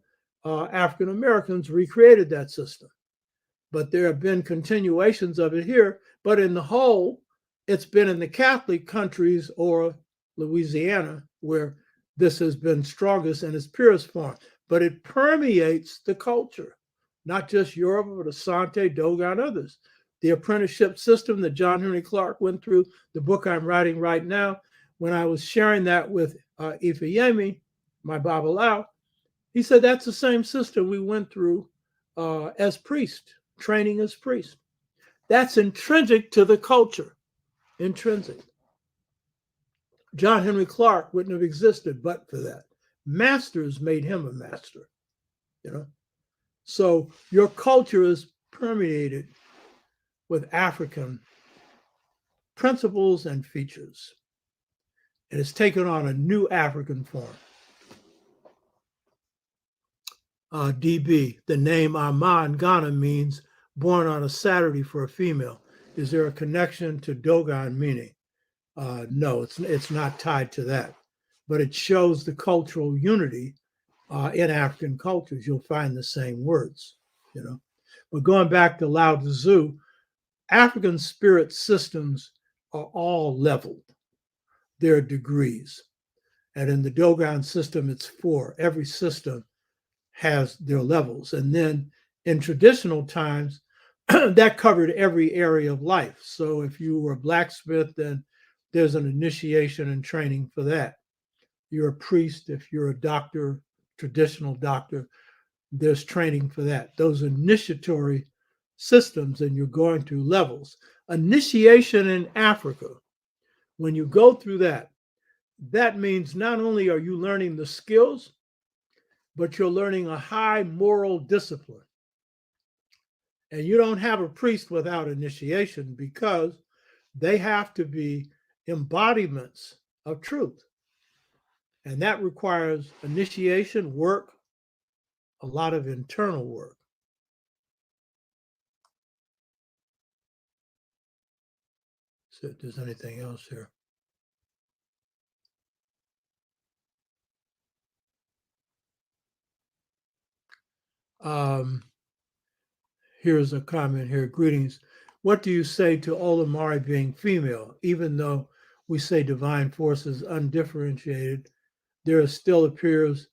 African Americans recreated that system. But there have been continuations of it here. But in the whole, it's been in the Catholic countries or Louisiana where this has been strongest in its purest form. But it permeates the culture, not just Yoruba, but Asante, Dogon, others. The apprenticeship system that John Henry Clark went through, the book I'm writing right now, when I was sharing that with Ifeyemi, my Babalao, he said that's the same system we went through as priest, training as priest. That's intrinsic to the culture, intrinsic. John Henry Clark wouldn't have existed but for that. Masters made him a master, So your culture is permeated with African principles and features. and it's taken on a new African form. DB, the name Ama in Ghana means born on a Saturday for a female. Is there a connection to Dogon meaning? No, it's not tied to that, but it shows the cultural unity in African cultures. You'll find the same words, you know. But going back to Lao Tzu, African spirit systems are all leveled. There are degrees. And in the Dogon system, it's 4. Every system has their levels. And then in traditional times, that covered every area of life. So if you were a blacksmith, then there's an initiation and training for that. You're a priest, if you're a doctor, traditional doctor, there's training for that. Those initiatory systems, and you're going through levels. Initiation in Africa, when you go through that, that means not only are you learning the skills, but you're learning a high moral discipline. And you don't have a priest without initiation, because they have to be embodiments of truth. And that requires initiation, work, a lot of internal work. So if there's anything else here. Here's a comment here. Greetings. What do you say to Olamari being female? Even though we say divine force is undifferentiated, there still appears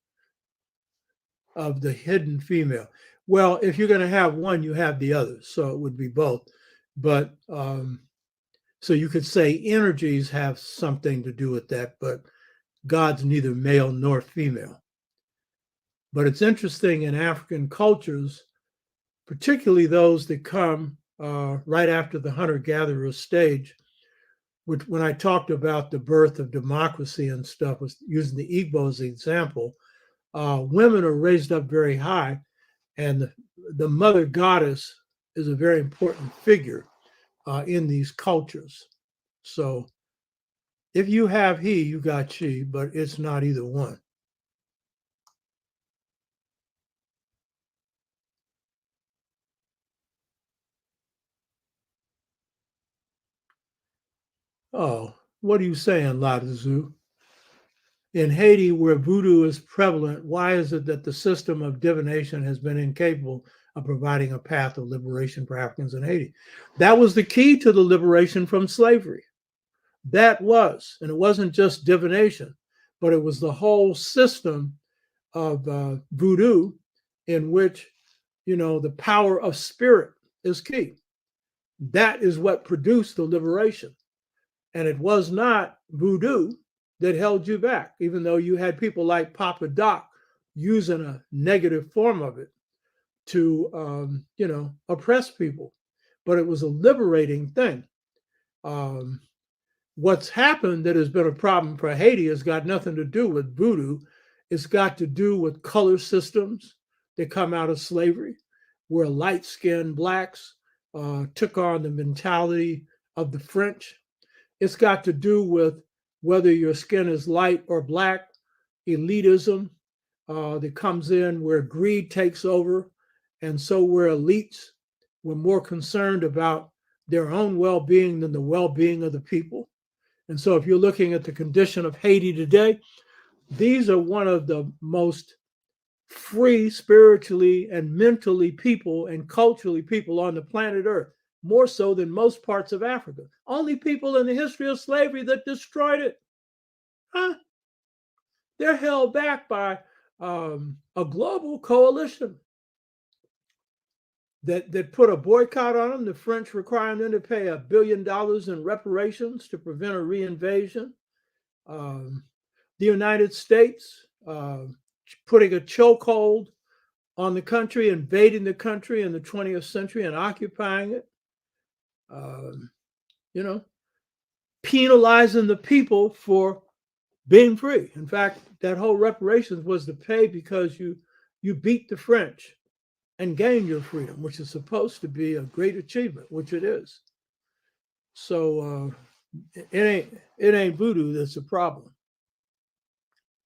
of the hidden female. Well, if you're going to have one, you have the other. So it would be both. But so you could say energies have something to do with that, but God's neither male nor female. But it's interesting in African cultures, particularly those that come right after the hunter-gatherer stage, which when I talked about the birth of democracy and stuff, was using the Igbo as an example, women are raised up very high, and the mother goddess is a very important figure in these cultures. So if you have he, you got she, but it's not either one. Oh, what are you saying, Lao Tzu? In Haiti, where voodoo is prevalent, why is it that the system of divination has been incapable of providing a path of liberation for Africans in Haiti? That was the key to the liberation from slavery. That was, and it wasn't just divination, but it was the whole system of voodoo in which, you know, the power of spirit is key. That is what produced the liberation. And it was not voodoo that held you back, even though you had people like Papa Doc using a negative form of it to, you know, oppress people. But it was a liberating thing. What's happened that has been a problem for Haiti has got nothing to do with voodoo. It's got to do with color systems that come out of slavery, where light-skinned blacks took on the mentality of the French. It's got to do with whether your skin is light or black, elitism that comes in where greed takes over. And so where elites were more concerned about their own well-being than the well-being of the people. And so if you're looking at the condition of Haiti today, these are one of the most free spiritually and mentally people and culturally people on the planet Earth, more so than most parts of Africa. Only people in the history of slavery that destroyed it. Huh? They're held back by a global coalition that put a boycott on them. The French requiring them to pay $1 billion in reparations to prevent a reinvasion. The United States putting a chokehold on the country, invading the country in the 20th century and occupying it. You know, penalizing the people for being free. In fact, that whole reparations was to pay because you beat the French and gained your freedom, which is supposed to be a great achievement, which it is. So it ain't voodoo that's a problem.